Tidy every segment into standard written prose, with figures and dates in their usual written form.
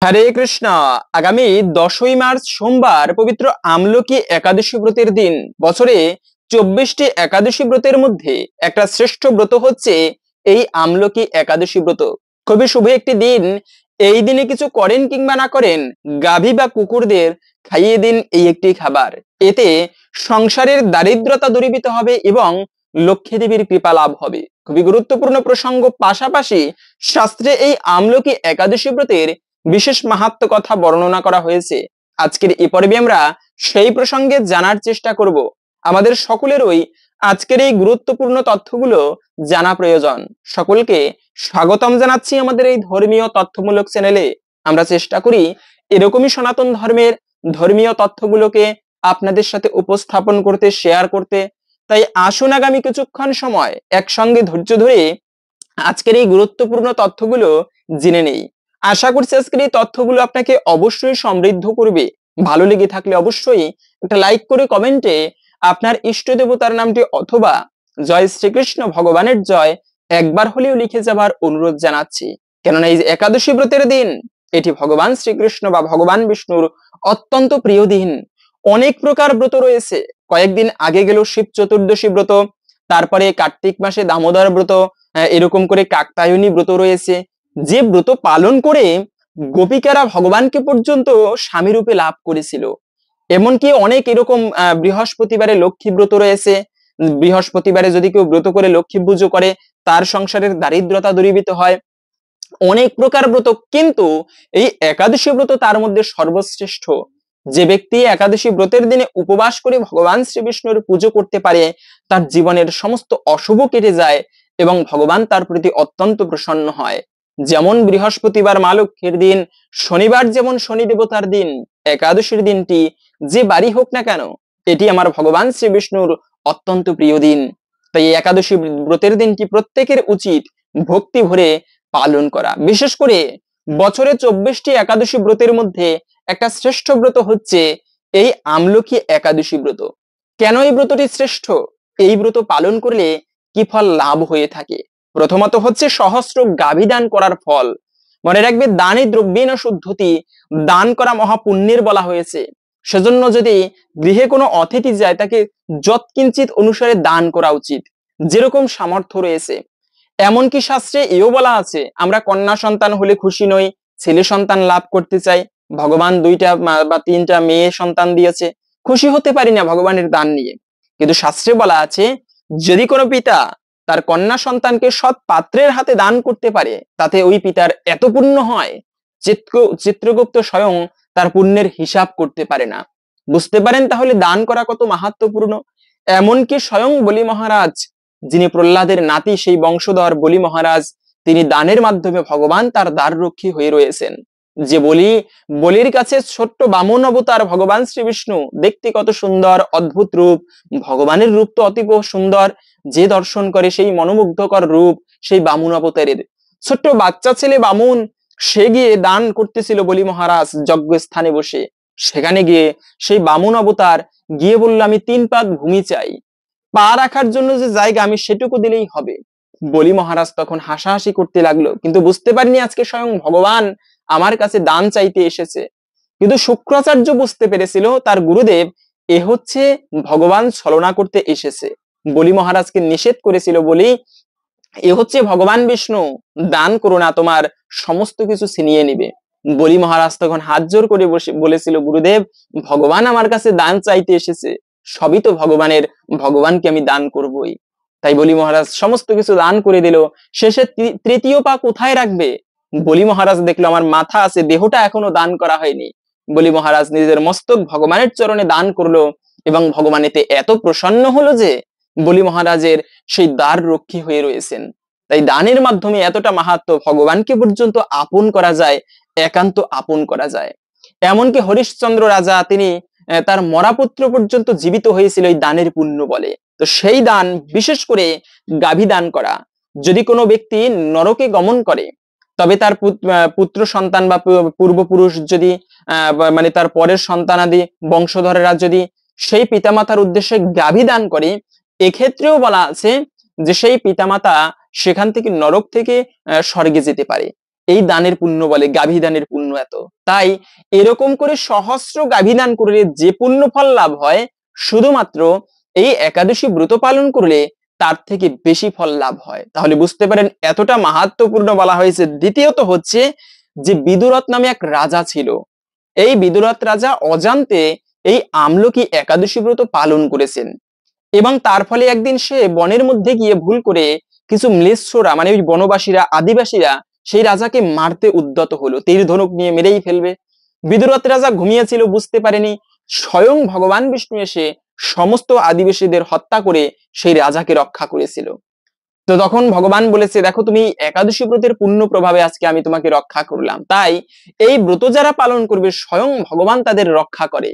হরে কৃষ্ণ। আগামী 10ই মার্চ সোমবার পবিত্র আমলকি একাদশী ব্রতের দিন। বছরে 24টি একাদশী ব্রতের মধ্যে একটা শ্রেষ্ঠ ব্রত হচ্ছে এই আমলকি একাদশী ব্রত। খুবই শুভ একটি দিন। এই দিনে কিছু করেন কিংবা না করেন, গাভী বা কুকুরদের খাইয়ে দিন এই একটি খাবার। এতে সংসারের দারিদ্রতা দূরীভূত হবে এবং লক্ষ্মী দেবীর কৃপা লাভ হবে। খুবই গুরুত্বপূর্ণ প্রসঙ্গ। পাশাপাশি শাস্ত্রে এই আমলকি একাদশী ব্রতের বিশেষ মাহাত্ম্য কথা বর্ণনা করা হয়েছে। আজকের এই পর্বে আমরা সেই প্রসঙ্গে জানার চেষ্টা করব। আমাদের সকলেরই আজকের এই গুরুত্বপূর্ণ তথ্যগুলো জানা প্রয়োজন। সকলকে স্বাগতম জানাচ্ছি আমাদের এই ধর্মীয় তথ্যমূলক চ্যানেলে। আমরা চেষ্টা করি এরকমই সনাতন ধর্মের ধর্মীয় তথ্যগুলোকে আপনাদের সাথে উপস্থাপন করতে, শেয়ার করতে। তাই আসুন আগামী কিছুক্ষণ সময় একসঙ্গে ধৈর্য ধরে আজকের এই গুরুত্বপূর্ণ তথ্যগুলো জেনে নেই। আশা করছি আজকের এই তথ্যগুলো আপনাকে অবশ্যই সমৃদ্ধ করবে। ভালো লেগে থাকলে অবশ্যই একটা লাইক করে কমেন্টে আপনার ইষ্ট দেবতার নামটি অথবা জয় শ্রীকৃষ্ণ ভগবানের জয় একবার হলেও লিখে যাবার অনুরোধ জানাচ্ছি। কেননা এই যে একাদশী ব্রতের দিন, এটি ভগবান শ্রীকৃষ্ণ বা ভগবান বিষ্ণুর অত্যন্ত প্রিয় দিন। অনেক প্রকার ব্রত রয়েছে। কয়েকদিন আগে গেল শিব চতুর্দশী ব্রত, তারপরে কার্তিক মাসে দামোদর ব্রত, এরকম করে কাকতায়নী ব্রত রয়েছে। যে ব্রত পালন করে গোপিকারা ভগবানকে পর্যন্ত স্বামী রূপে লাভ করেছিল। এমনকি অনেক এরকম বৃহস্পতিবারে লক্ষ্মী ব্রত রয়েছে। বৃহস্পতিবারে যদি কেউ ব্রত করে লক্ষ্মী পুজো করে, তার সংসারের দারিদ্রতা দূরীভূত হয়। অনেক প্রকার ব্রত, কিন্তু এই একাদশী ব্রত তার মধ্যে সর্বশ্রেষ্ঠ। যে ব্যক্তি একাদশী ব্রতের দিনে উপবাস করে ভগবান শ্রী বিষ্ণুর পুজো করতে পারে, তার জীবনের সমস্ত অশুভ কেটে যায় এবং ভগবান তার প্রতি অত্যন্ত প্রসন্ন হয়। যেমন বৃহস্পতিবার মা লক্ষ্মীর দিন, শনিবার যেমন শনি দেবতার দিন, একাদশীর দিনটি যে বাড়ি হোক না কেন, এটি আমার ভগবান শ্রী বিষ্ণুর অত্যন্ত প্রিয় দিন। তাই একাদশী ব্রতের দিনটি প্রত্যেকের উচিত ভক্তি ভরে পালন করা। বিশেষ করে বছরে 24টি একাদশী ব্রতের মধ্যে একটা শ্রেষ্ঠ ব্রত হচ্ছে এই আমলকি একাদশী ব্রত। কেন এই ব্রতটি শ্রেষ্ঠ? এই ব্রত পালন করলে কি ফল লাভ হয়ে থাকে? প্রথমত হচ্ছে সহস্র গাভী দান করার ফল। মনে রাখবে, দানে দ্রব্যেন শুদ্ধতি, দান করা মহাপুণ্যের বলা হয়েছে। সেজন্য যদি গৃহে কোনো অতিথি যায়, তাকে যৎকিঞ্চিত অনুসারে দান করা উচিত, যেরকম সামর্থ্য রয়েছে। এমনকি শাস্ত্রে এও বলা আছে, আমরা কন্যা সন্তান হলে খুশি নই, ছেলে সন্তান লাভ করতে চাই। ভগবান 2টা বা 3টা মেয়ে সন্তান দিয়েছে, খুশি হতে পারি না ভগবানের দান নিয়ে। কিন্তু শাস্ত্রে বলা আছে, যদি কোনো পিতা তার কন্যা সন্তানকে সৎ পাত্রের হাতে দান করতে পারে, তাতে ওই পিতার এত পুণ্য হয়, চিত্রগুপ্ত স্বয়ং তার পুণ্যের হিসাব করতে পারে না। বুঝতে পারেন তাহলে দান করা কত মাহাত্ম্যপূর্ণ। এমনকি স্বয়ং বলি মহারাজ, যিনি প্রহ্লাদের নাতি, সেই বংশধর বলি মহারাজ, তিনি দানের মাধ্যমে ভগবান তার দ্বার রক্ষী হয়ে রয়েছেন। যে বলির কাছে ছোট্ট বামন অবতার ভগবান শ্রী বিষ্ণু, দেখতে কত সুন্দর, অদ্ভুত রূপ। ভগবানের রূপ তো অতীব সুন্দর, যে দর্শন করে সেই মনোমুগ্ধকর রূপ সেই বামুন অবতারের। ছোট্ট বাচ্চা ছেলে বামুন, সে গিয়ে দান করতেছিল বলি মহারাজ যজ্ঞ স্থানে বসে। সেখানে গিয়ে সেই বামুন অবতার গিয়ে বলল, আমি 3 পাদ ভূমি চাই, পা রাখার জন্য যে জায়গা, আমি সেটুকু দিলেই হবে। বলি মহারাজ তখন হাসাহাসি করতে লাগলো, কিন্তু বুঝতে পারিনি আজকে স্বয়ং ভগবান আমার কাছে দান চাইতে এসেছে। কিন্তু শুক্রাচার্য বুঝতে পেরেছিল তার গুরুদেব এ হচ্ছে ভগবান ছলনা করতে এসেছে। বলি মহারাজকে নিষেধ করেছিল, বলি এ হচ্ছে ভগবান বিষ্ণু, দান করো না, তোমার সমস্ত কিছু ছিনিয়ে নিবে। বলি মহারাজ তখন হাত জোর করে বলেছিল, গুরুদেব, ভগবান আমার কাছে দান চাইতে এসেছে, সবই তো ভগবানের, ভগবানকে আমি দান করবই। তাই বলি মহারাজ সমস্ত কিছু দান করে দিল। শেষে 3য় পা কোথায় রাখবে? বলি মহারাজ দেখলো আমার মাথা আছে, দেহটা এখনো দান করা হয়নি। বলি মহারাজ নিজের মস্তক ভগবানের চরণে দান করলো এবং ভগবান এতে এত প্রসন্ন হলো যে বলি মহারাজের সেই দ্বার রক্ষী হয়ে রয়েছেন। তাই দানের মাধ্যমে এতটা মাহাত্ম্য, ভগবানকে পর্যন্ত আপন করা যায়, একান্ত আপন করা যায়। এমনকি হরিশ্চন্দ্র রাজা, তিনি তার মরাপুত্র পর্যন্ত জীবিত হয়েছিল এই দানের পুণ্য বলে। তো সেই দান, বিশেষ করে গাভী দান করা। যদি কোনো ব্যক্তি নরকে গমন করে, তবে তার পুত্র সন্তান বা পূর্বপুরুষ যদি মানে তার পরের সন্তানাদি বংশধরেরা যদি সেই পিতামাতার উদ্দেশ্যে গাভী দান করে, এক্ষেত্রেও বলা আছে যে সেই পিতামাতা সেখান থেকে, নরক থেকে স্বর্গে যেতে পারে। এই দানের পুণ্য বলে, গাভী দানের পুণ্য এত। তাই এরকম করে সহস্র গাভী দান করলে যে পুণ্য ফল লাভ হয়, শুধুমাত্র এই একাদশী ব্রত পালন করলে তার থেকে বেশি ফল লাভ হয়। তাহলে বুঝতে পারেন এতটা মাহাত্ম্যপূর্ণ বলা হয়েছে। দ্বিতীয়ত হচ্ছে যে বিদুরথ নামে এক রাজা ছিল, এই বিদুরথ রাজা অজান্তে এই আমলকি একাদশী ব্রত পালন করেছেন, এবং তার ফলে একদিন সে বনের মধ্যে গিয়ে ভুল করে কিছু ম্লেচ্ছরা, মানে ওই বনবাসীরা, আদিবাসীরা সেই রাজাকে মারতে উদ্যত হলো, তীর ধনুক নিয়ে মেরেই ফেলবে। বিদুরথ রাজা ঘুমিয়েছিল, বুঝতে পারেনি। স্বয়ং ভগবান বিষ্ণু এসে সমস্ত আদিবাসীদের হত্যা করে সেই রাজাকে রক্ষা করেছিল। তো তখন ভগবান বলেছে, দেখো তুমি একাদশী ব্রতের পুণ্য প্রভাবে আজকে আমি তোমাকে রক্ষা করলাম। তাই এই ব্রত যারা পালন করবে স্বয়ং ভগবান তাদের রক্ষা করে।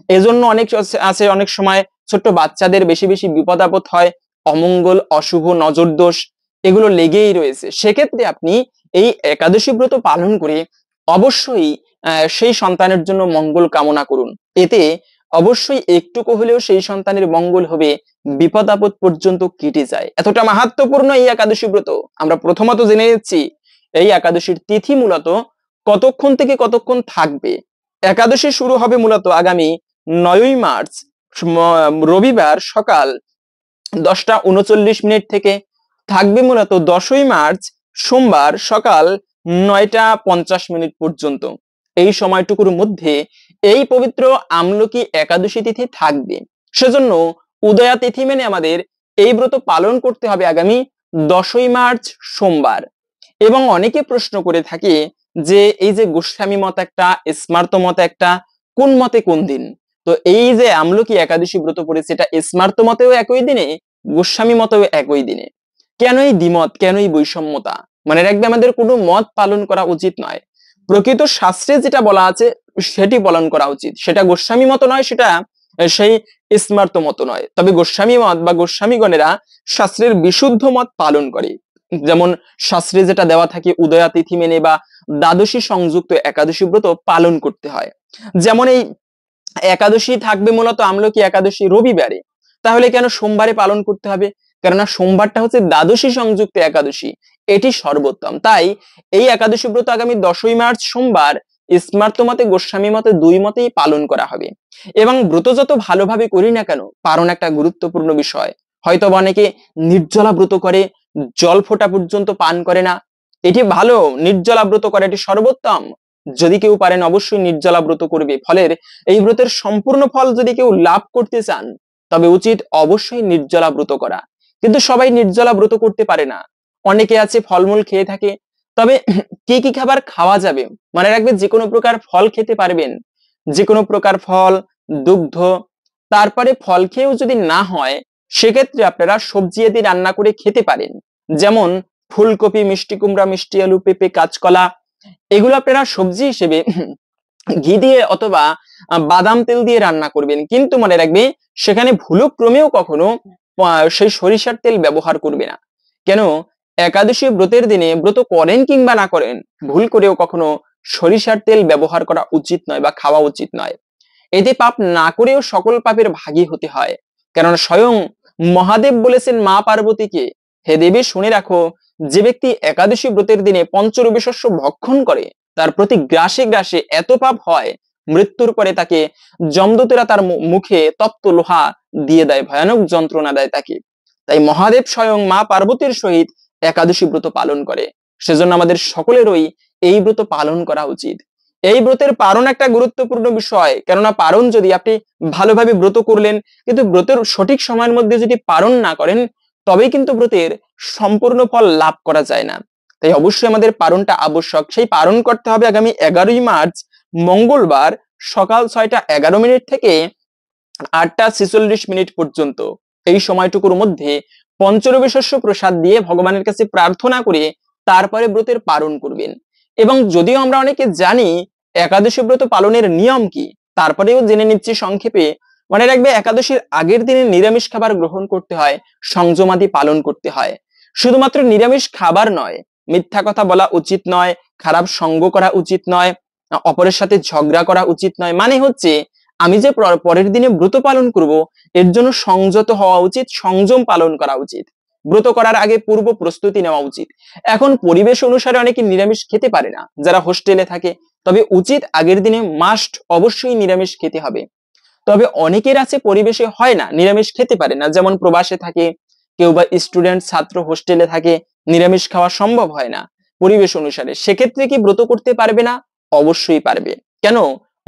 এজন্য অনেক আছে, অনেক সময় ছোট্ট বাচ্চাদের বেশি বেশি বিপদ আপদ হয়, অমঙ্গল, অশুভ, নজর দোষ এগুলো লেগেই রয়েছে। সেক্ষেত্রে আপনি এই একাদশী ব্রত পালন করে অবশ্যই সেই সন্তানের জন্য মঙ্গল কামনা করুন। এতে অবশ্যই একটুকু হলেও সেই সন্তানের মঙ্গল হবে, বিপদ আপদ পর্যন্ত কেটে যায়। এতটা মাহাত্ম্যপূর্ণ এই একাদশী ব্রত। আমরা প্রথমত জেনে নিচ্ছি এই একাদশীর তিথি মূলত কতক্ষণ থেকে কতক্ষণ থাকবে। একাদশী শুরু হবে মূলত আগামী 9ই মার্চ রবিবার সকাল 10:39 থেকে, থাকবে মূলত 10ই মার্চ সোমবার সকাল 9:50 পর্যন্ত। এই সময়টুকুর মধ্যে এই পবিত্র আমলকি একাদশী তিথি থাকবে। সেজন্য উদয়া তিথি মেনে আমাদের এই ব্রত পালন করতে হবে আগামী 10ই মার্চ সোমবার। এবং অনেকে প্রশ্ন করে থাকে যে এই যে গোস্বামী মত একটা, স্মার্ত মত একটা, কোন মতে কোন দিন? তো এই যে আমলকি একাদশী ব্রত পড়েছে, এটা স্মার্ত মতেও একই দিনে, গোস্বামী মতেও একই দিনে। কেন এই দ্বিমত, কেন এই বৈষম্যতা? মানে রাখবে আমাদের কোনো মত পালন করা উচিত নয়। প্রকৃত শাস্ত্রে যেটা বলা আছে সেটি পালন করা উচিত। সেটা গোস্বামী মত নয়, সেটা সেই স্মার্ত মত নয়। তবে গোস্বামী মত বা গোস্বামীগণেরা শাস্ত্রের বিশুদ্ধ মত পালন করে। যেমন শাস্ত্রে যেটা দেওয়া থাকে উদয়া তিথি মেনে বা দ্বাদশী সংযুক্ত একাদশী ব্রত পালন করতে হয়। যেমন এই একাদশী থাকবে মূলত আমলকি একাদশী রবিবারে, তাহলে কেন সোমবারে পালন করতে হবে? কেননা সোমবারটা হচ্ছে দ্বাদশী সংযুক্ত একাদশী, এটি সর্বোত্তম। তাই এই একাদশী ব্রত আগামী 10ই মার্চ সোমবার স্মার্ত মতে, গোস্বামী মতে, দুই মতেই পালন করা হবে। এবং ব্রত যত ভালোভাবে করি না কেন, পারণ একটা গুরুত্বপূর্ণ বিষয়। হয়তো অনেকে নির্জলা ব্রত করে, জল ফোঁটা পর্যন্ত পান করে না, এটি ভালো। নির্জলা ব্রত করে এটি সর্বোত্তম। যদি কেউ পারেন অবশ্যই নির্জলা ব্রত করবে। ফলের এই ব্রতের সম্পূর্ণ ফল যদি কেউ লাভ করতে চান, তবে উচিত অবশ্যই নির্জলা ব্রত করা। কিন্তু সবাই নির্জলা ব্রত করতে পারে না। অনেকে আছে ফলমূল খেয়ে থাকে। তবে কি কি খাবার খাওয়া যাবে? মনে রাখবেন যে কোনো প্রকার ফল খেতে পারবেন, যে কোনো প্রকার ফল, দুগ্ধ। তারপরে ফল খেয়েও যদি না হয়, সেক্ষেত্রে আপনারা সবজি আদি রান্না করে খেতে পারেন। যেমন ফুলকপি, মিষ্টি কুমড়া, মিষ্টি আলু, পেঁপে, কাঁচকলা, এগুলো আপনারা সবজি হিসেবে ঘি দিয়ে অথবা বাদাম তেল দিয়ে রান্না করবেন। কিন্তু মনে রাখবে সেখানে ভুলক্রমেও কখনো সেই সরিষার তেল ব্যবহার করবে না। কেন? একাদশী ব্রতের দিনে ব্রত করেন কিংবা না করেন, ভুল করেও কখনো সরিষার তেল ব্যবহার করা উচিত নয় বা খাওয়া উচিত নয়। এতে পাপ না করেও সকল পাপের ভাগী হতে হয়। কেননা স্বয়ং মহাদেব বলেছেন মা পার্বতীকে, হে দেবী শুনে রাখো, যে ব্যক্তি একাদশী ব্রতের দিনে পঞ্চরবি শস্য ভক্ষণ করে তার প্রতি গ্রাসে গ্রাসে এত পাপ হয়, মৃত্যুর পরে তাকে যমদূতেরা তার মুখে তপ্ত লোহা দিয়ে দেয়, ভয়ানক যন্ত্রণা দেয় তাকে। তাই মহাদেব স্বয়ং মা পার্বতীর সহিত একাদশী ব্রত পালন করে। সেজন্য আমাদের সকলেরই এই ব্রত পালন করা উচিত। এই ব্রতের পারণ একটা গুরুত্বপূর্ণ বিষয়। কেননা পারণ যদি আপনি ভালোভাবে ব্রত করলেন, কিন্তু ব্রতের সঠিক সময়ের মধ্যে যদি পারণ না করেন, তবেই কিন্তু ব্রতের সম্পূর্ণ ফল লাভ করা যায় না। তাই অবশ্যই আমাদের পারণটা আবশ্যক। সেই পারণ করতে হবে আগামী 11ই মার্চ মঙ্গলবার সকাল 6:11 থেকে 8:46 পর্যন্ত। এই সময়টুকুর মধ্যে পঞ্চরবি শস্য প্রসাদ দিয়ে ভগবানের কাছে প্রার্থনা করে তারপরে ব্রতের পালন করবেন। এবং যদিও আমরা অনেকে জানি একাদশী ব্রত পালনের নিয়ম কি, তারপরেও জেনে নিচ্ছি সংক্ষেপে। মনে রাখবে একাদশীর আগের দিনে নিরামিষ খাবার গ্রহণ করতে হয়, সংযমাদি পালন করতে হয়। শুধুমাত্র নিরামিষ খাবার নয়, মিথ্যা কথা বলা উচিত নয়, খারাপ সঙ্গ করা উচিত নয়, অপরের সাথে ঝগড়া করা উচিত নয়। মানে হচ্ছে আমি যে পরের দিনে ব্রত পালন করব, এর জন্য সংযত হওয়া উচিত, সংযম পালন করা উচিত। ব্রত করার আগে পূর্ব প্রস্তুতি নেওয়া উচিত। এখন পরিবেশ অনুসারে অনেকে নিরামিষ খেতে পারে না, যারা হোস্টেলে থাকে, তবে উচিত আগের দিনে মাস্ট অবশ্যই নিরামিষ খেতে হবে। তবে অনেকের আছে পরিবেশে হয় না, নিরামিষ খেতে পারে না, যেমন প্রবাসে থাকে কেউ বা স্টুডেন্ট ছাত্র হোস্টেলে থাকে, নিরামিষ খাওয়া সম্ভব হয় না পরিবেশ অনুসারে, সেক্ষেত্রে কি ব্রত করতে পারবে না? অবশ্যই পারবে। কেন?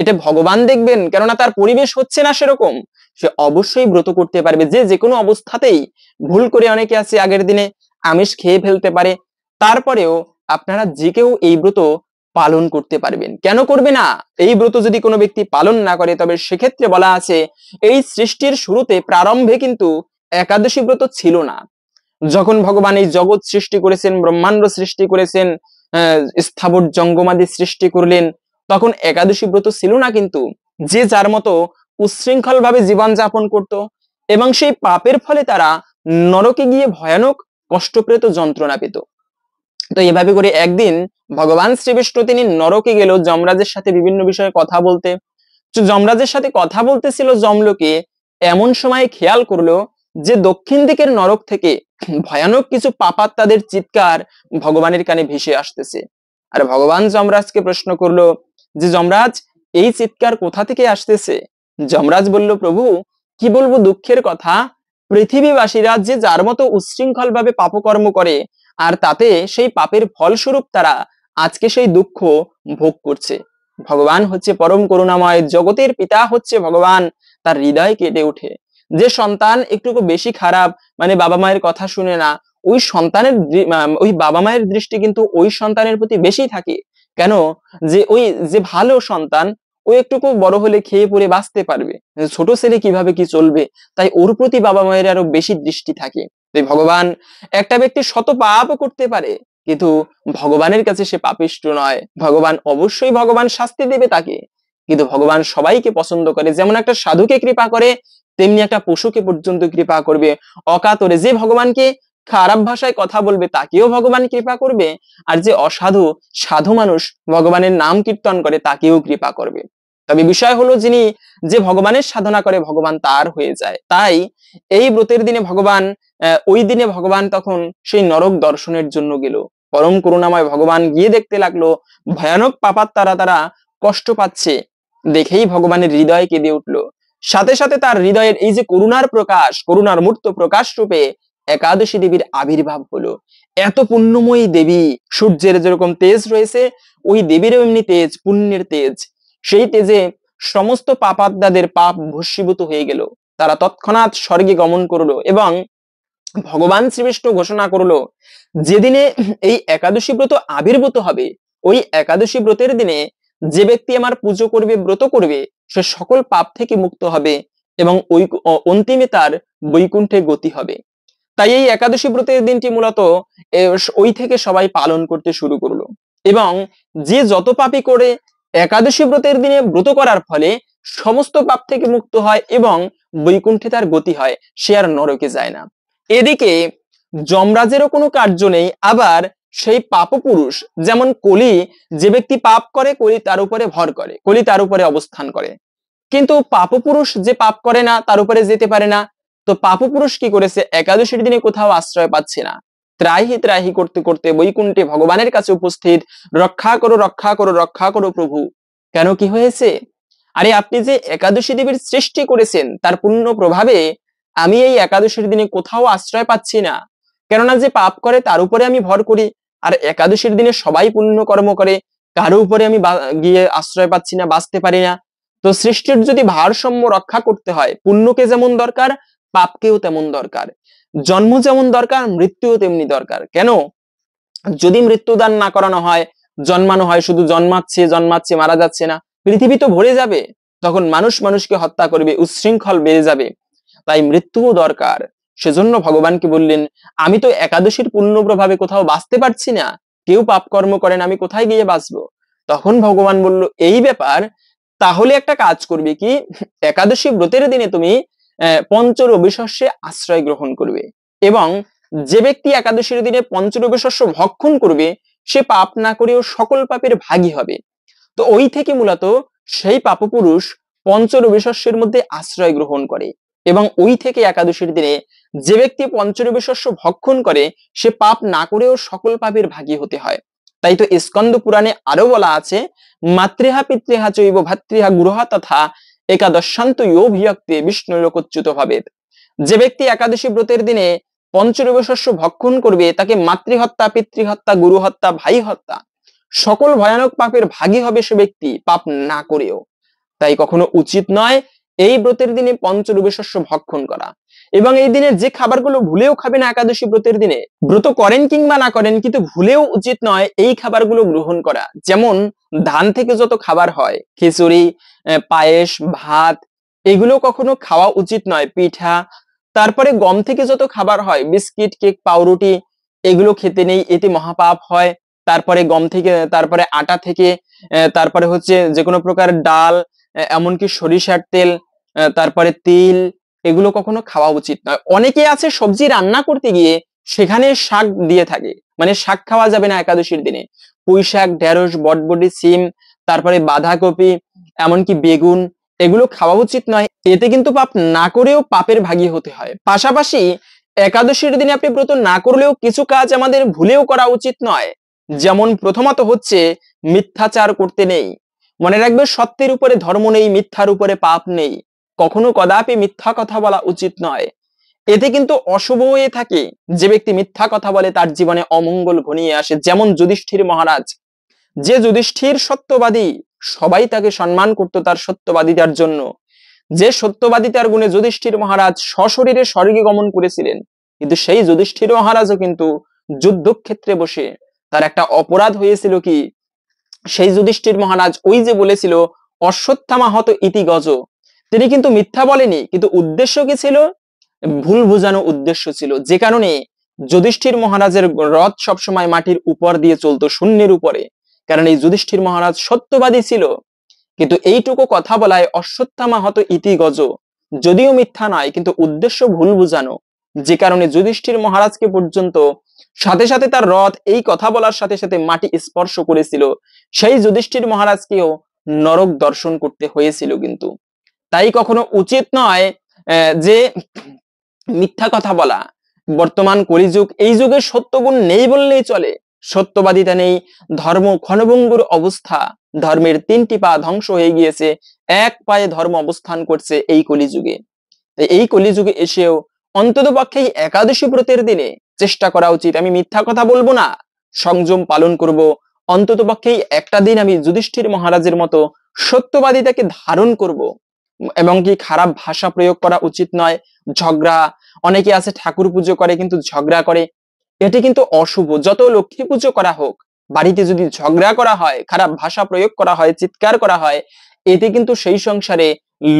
এটা ভগবান দেখবেন, কেননা তার পরিবেশ হচ্ছে না সেরকম, সে অবশ্যই ব্রত করতে পারবে। যে যে কোনো অবস্থাতেই ভুল করে অনেকে আছে আগের দিনে আমিষ খেয়ে ফেলতে পারে, তারপরেও আপনারা যে কেউ এই ব্রত পালন করতে পারবেন। কেন করবে না? এই ব্রত যদি কোনো ব্যক্তি পালন না করে, তবে সেক্ষেত্রে বলা আছে এই সৃষ্টির শুরুতে প্রারম্ভে কিন্তু একাদশী ব্রত ছিল না। যখন ভগবান এই জগৎ সৃষ্টি করেছেন, ব্রহ্মাণ্ড সৃষ্টি করেছেন, স্থাবর জঙ্গমাদি সৃষ্টি করলেন, তখন একাদশী ব্রত ছিল না। কিন্তু যে যার মতো উচ্ছৃঙ্খল ভাবে জীবন যাপন করত, এবং সেই পাপের ফলে তারা নরকে গিয়ে ভয়ানক কষ্ট পেত, যন্ত্রণা পেত। তো এভাবে করে একদিন ভগবান শ্রীবিষ্ণু তিনি নরকে গেল যমরাজের সাথে বিভিন্ন বিষয়ে কথা বলতে। যমরাজের সাথে কথা বলতেছিল যমলোকে, এমন সময় খেয়াল করলো যে দক্ষিণ দিকের নরক থেকে ভয়ানক কিছু পাপাত্মাদের চিৎকার ভগবানের কানে ভেসে আসতেছে। আর ভগবান যমরাজকে প্রশ্ন করলো যে যমরাজ, এই চিৎকার কোথা থেকে আসতেছে? যমরাজ বলল, প্রভু কি বলবো দুঃখের কথা, পৃথিবীবাসীরা যে যার মতো উচ্ছৃঙ্খল ভাবে পাপকর্ম করে, আর তাতে সেই পাপের ফলস্বরূপ তারা আজকে সেই দুঃখ ভোগ করছে। ভগবান হচ্ছে পরম করুণাময়, জগতের পিতা হচ্ছে ভগবান, তার হৃদয় কেটে ওঠে। যে সন্তান একটুকু বেশি খারাপ, মানে বাবা মায়ের কথা শুনে না, ওই সন্তানের ওই বাবা মায়ের দৃষ্টি কিন্তু ওই সন্তানের প্রতি বেশি থাকে। কেন? যে ওই যে ভালো সন্তান, ও একটুকু বড় হলে খেয়ে পরে বাঁচতে পারবে, ছোট ছেলে কিভাবে কি চলবে, তাই ওর প্রতি বাবা মায়ের আরো বেশি দৃষ্টি থাকে। তাই ভগবান, একটা ব্যক্তি শত পাপ করতে পারে, কিন্তু ভগবানের কাছে সে পাপিষ্ঠ নয়। ভগবান অবশ্যই ভগবান শাস্তি দেবে তাকে, কিন্তু ভগবান সবাইকে পছন্দ করে। যেমন একটা সাধুকে কৃপা করে, তেমনি একটা পশুকে পর্যন্ত কৃপা করবে অকাতরে। যে ভগবানকে খারাপ ভাষায় কথা বলবে তাকেও ভগবান কৃপা করবে, আর যে অসাধু সাধু মানুষ ভগবানের নাম কীর্তন করে তাকেও কৃপা করবে। তবে বিষয় হলো, যিনি যে ভগবানের সাধনা করে ভগবান তার হয়ে যায়। তাই এই ব্রতের দিনে ভগবান, ওই দিনে ভগবান তখন সেই নরক দর্শনের জন্য গেল। পরম করুণাময় ভগবান গিয়ে দেখতে লাগলো ভয়ানক পাপাত্মারা তারা কষ্ট পাচ্ছে, দেখেই ভগবানের হৃদয় কেঁদে উঠলো। সাথে সাথে তার হৃদয়ের এই যে করুণার প্রকাশ, করুণার মূর্ত প্রকাশ রূপে একাদশী দেবীর আবির্ভাব হলো। এত পুণ্যময়ী দেবী, সূর্যের যেরকম তেজ রয়েছে, ওই দেবীরও এমনি তেজ, পুণ্যের তেজ। সেই তেজে সমস্ত পাপাত্মাদের পাপ ভস্মীভূত হয়ে গেল। তারা তৎক্ষণাৎ স্বর্গে গমন করলো, এবং ভগবান শ্রীবিষ্ণু ঘোষণা করলো যেদিনে এই একাদশী ব্রত আবির্ভূত হবে, ওই একাদশী ব্রতের দিনে যে ব্যক্তি আমার পুজো করবে, ব্রত করবে, সে সকল পাপ থেকে মুক্ত হবে, এবং ওই অন্তিমে তার বৈকুণ্ঠে গতি হবে। তাই এই একাদশী ব্রতের দিনটি মূলত ওই থেকে সবাই পালন করতে শুরু করলো। এবং যে যত পাপই করে একাদশী ব্রতের দিনে ব্রত করার ফলে সমস্ত পাপ থেকে মুক্ত হয়, এবং বৈকুণ্ঠে তার গতি হয়, সে আর নরকে যায় না। এদিকে যমরাজেরও কোনো কার্য নেই। আবার সেই পাপপুরুষ, যেমন কলি, যে ব্যক্তি পাপ করে কলি তার উপরে ভর করে, কলি তার উপরে অবস্থান করে, কিন্তু পাপপুরুষ যে পাপ করে না তার উপরে যেতে পারে না। তো পাপপুরুষ কি করেছে, একাদশীর দিনে কোথাও আশ্রয় পাচ্ছে না, ত্রাহি ত্রাহি করতে করতে বৈকুণ্ঠে ভগবানের কাছে উপস্থিত, রক্ষা করো রক্ষা করো রক্ষা করো প্রভু। কেন, কি হয়েছে? আরে আপনি যে একাদশী দেবীর সৃষ্টি করেছেন, তার পুণ্য প্রভাবে আমি এই একাদশীর দিনে কোথাও আশ্রয় পাচ্ছি না। কেননা যে পাপ করে তার উপরে আমি ভর করি, আর একাদশীর দিনে সবাই পুণ্য কর্ম করে, কারো উপরে আমি গিয়ে আশ্রয় পাচ্ছি না, বাঁচতে পারি না। তো সৃষ্টির যদি ভারসাম্য রক্ষা করতে হয়, পুণ্যকে যেমন দরকার, পাপকেও তেমন দরকার। জন্ম যেমন দরকার, মৃত্যুও তেমনি দরকার। কেন? যদি মৃত্যুদান না করানো হয়, জন্মানো হয়, শুধু জন্মাচ্ছে জন্মাচ্ছে মারা যাচ্ছে না, পৃথিবী তো ভরে যাবে, তখন মানুষ মানুষকে হত্যা করবে, উচ্ছৃঙ্খল বেড়ে যাবে। তাই মৃত্যুও দরকার। সেজন্য ভগবানকে বললেন, আমি তো একাদশীর পুণ্য প্রভাবে কোথাও বাঁচতে পারছি না, কেউ পাপ কর্ম করেন, আমি কোথায় গিয়ে বাঁচবো? তখন ভগবান বলল, এই ব্যাপার, তাহলে একটা কাজ করবে কি, একাদশী ব্রতের দিনে তুমি পঞ্চরবি শস্যে আশ্রয় গ্রহণ করবে, এবং যে ব্যক্তি একাদশীর দিনে পঞ্চরবি শস্য ভক্ষণ করবে, সে পাপ না করেও সকল পাপের ভাগী হবে। তো ওই থেকে মূলত সেই পাপপুরুষ পঞ্চরবি শস্যের মধ্যে আশ্রয় গ্রহণ করে, এবং ওই থেকে একাদশীর দিনে যে ব্যক্তি পঞ্চরবি শস্য ভক্ষণ করে সে পাপ না করেও সকল পাপের ভাগী হতে হয়। তাই তো স্কন্দ পুরাণে আরো বলা আছে, মাতৃহা পিতৃহা চৈব ভাতৃহা গুরুহা তথা একাদশান্ত ইয়োভিয়ক্তে বিষ্ণু লোকচ্যুত ভাবে। যে ব্যক্তি একাদশী ব্রতের দিনে পঞ্চরবি শস্য ভক্ষণ করবে তাকে মাতৃহত্যা, পিতৃহত্যা, গুরু হত্যা, ভাই হত্যা সকল ভয়ানক পাপের ভাগী হবে সে ব্যক্তি পাপ না করেও। তাই কখনো উচিত নয় এই ব্রতের দিনে পঞ্চরবি শস্য ভক্ষণ করা। এবং এই দিনের যে খাবারগুলো ভুলেও খাবে না একাদশী ব্রতের দিনে, ব্রত করেন কিংবা না করেন কিন্তু ভুলেও উচিত নয় এই খাবারগুলো গ্রহণ করা। যেমন ধান থেকে যত খাবার হয়, খিচুড়ি, পায়েস, ভাত, এগুলো কখনো খাওয়া উচিত নয়। পিঠা, তারপরে গম থেকে যত খাবার হয়, বিস্কিট, কেক, পাউরুটি, এগুলো খেতে নেই, এতে মহাপাপ হয়। তারপরে গম থেকে, তারপরে আটা থেকে, তারপরে হচ্ছে যে কোনো প্রকার ডাল, এমনকি সরিষার তেল, তারপরে তিল, এগুলো কখনো খাওয়া উচিত নয়। অনেকে আছে সবজি রান্না করতে গিয়ে সেখানে শাক দিয়ে থাকে, মানে শাক খাওয়া যাবে না একাদশীর দিনে। পুঁই শাক, ঢেঁড়স, বটবটি, সিম, তারপরে বাঁধাকপি, এমনকি বেগুন, এগুলো খাওয়া উচিত নয়। এতে কিন্তু পাপ না করেও পাপের ভাগী হতে হয়। পাশাপাশি একাদশীর দিনে আপনি ব্রত না করলেও কিছু কাজ আমাদের ভুলেও করা উচিত নয়। যেমন প্রথমত হচ্ছে মিথ্যাচার করতে নেই। মনে রাখবে, সত্যের উপরে ধর্ম নেই, মিথ্যার উপরে পাপ নেই। কখনো কদাপি মিথ্যা কথা বলা উচিত নয়। এতে কিন্তু অশুভ হয়ে থাকে। যে ব্যক্তি মিথ্যা কথা বলে তার জীবনে অমঙ্গল ঘনিয়ে আসে। যেমন যুধিষ্ঠির মহারাজ, যে যুধিষ্ঠির সত্যবাদী, সবাই তাকে সম্মান করত তার সত্যবাদিতার জন্য। যে সত্যবাদিতার গুণে যুধিষ্ঠির মহারাজ সশরীরে স্বর্গে গমন করেছিলেন, কিন্তু সেই যুধিষ্ঠির মহারাজও কিন্তু যুদ্ধক্ষেত্রে বসে তার একটা অপরাধ হয়েছিল কি, সেই যুধিষ্ঠির মহারাজ ওই যে বলেছিল অশ্বত্থামা হত ইতি গজ, তিনি কিন্তু মিথ্যা বলেনি, কিন্তু উদ্দেশ্য কি ছিল? ভুল বোঝানো উদ্দেশ্য ছিল। যে কারণে যুধিষ্ঠির মহারাজের রথ সবসময় মাটির উপর দিয়ে চলতো, শূন্যের উপরে, কারণ এই যুধিষ্ঠির মহারাজ সত্যবাদী ছিল। কিন্তু এইটুকু কথা বলায় অশ্বত্থামা হত ইতি গজ, যদিও মিথ্যা নয় কিন্তু উদ্দেশ্য ভুল বোঝানো। যে কারণে যুধিষ্ঠির মহারাজকে পর্যন্ত সাথে সাথে তার রথ এই কথা বলার সাথে সাথে মাটি স্পর্শ করেছিল। সেই যুধিষ্ঠির মহারাজকেও নরক দর্শন করতে হয়েছিল কিন্তু। তাই কখনো উচিত নয় যে মিথ্যা কথা বলা। বর্তমান কলিযুগ, এই যুগে সত্যগুণ নেই বললেই চলে। সত্যবাদিতা নেই, ধর্ম ক্ষণভঙ্গুর অবস্থা, ধর্মের 3টি পা ধ্বংস হয়ে গিয়েছে, এক পায়ে ধর্ম অবস্থান করছে এই কলিযুগে। এই কলিযুগে এসেও অন্তত পক্ষে একাদশী ব্রতের দিনে চেষ্টা করা উচিত, আমি মিথ্যা কথা বলবো না, সংযম পালন করব। অন্তত পক্ষে একটা দিন আমি যুধিষ্ঠির মহারাজের মতো সত্যবাদিতাকে ধারণ করব। এবং কি খারাপ ভাষা প্রয়োগ করা উচিত নয়। ঝগড়া, অনেকে আছে ঠাকুর পুজো করে কিন্তু ঝগড়া করে, এটি কিন্তু অশুভ। যত লক্ষ্মী পুজো করা হোক, বাড়িতে যদি ঝগড়া করা হয়, খারাপ ভাষা প্রয়োগ করা হয়, চিৎকার করা হয়, এতে কিন্তু সেই সংসারে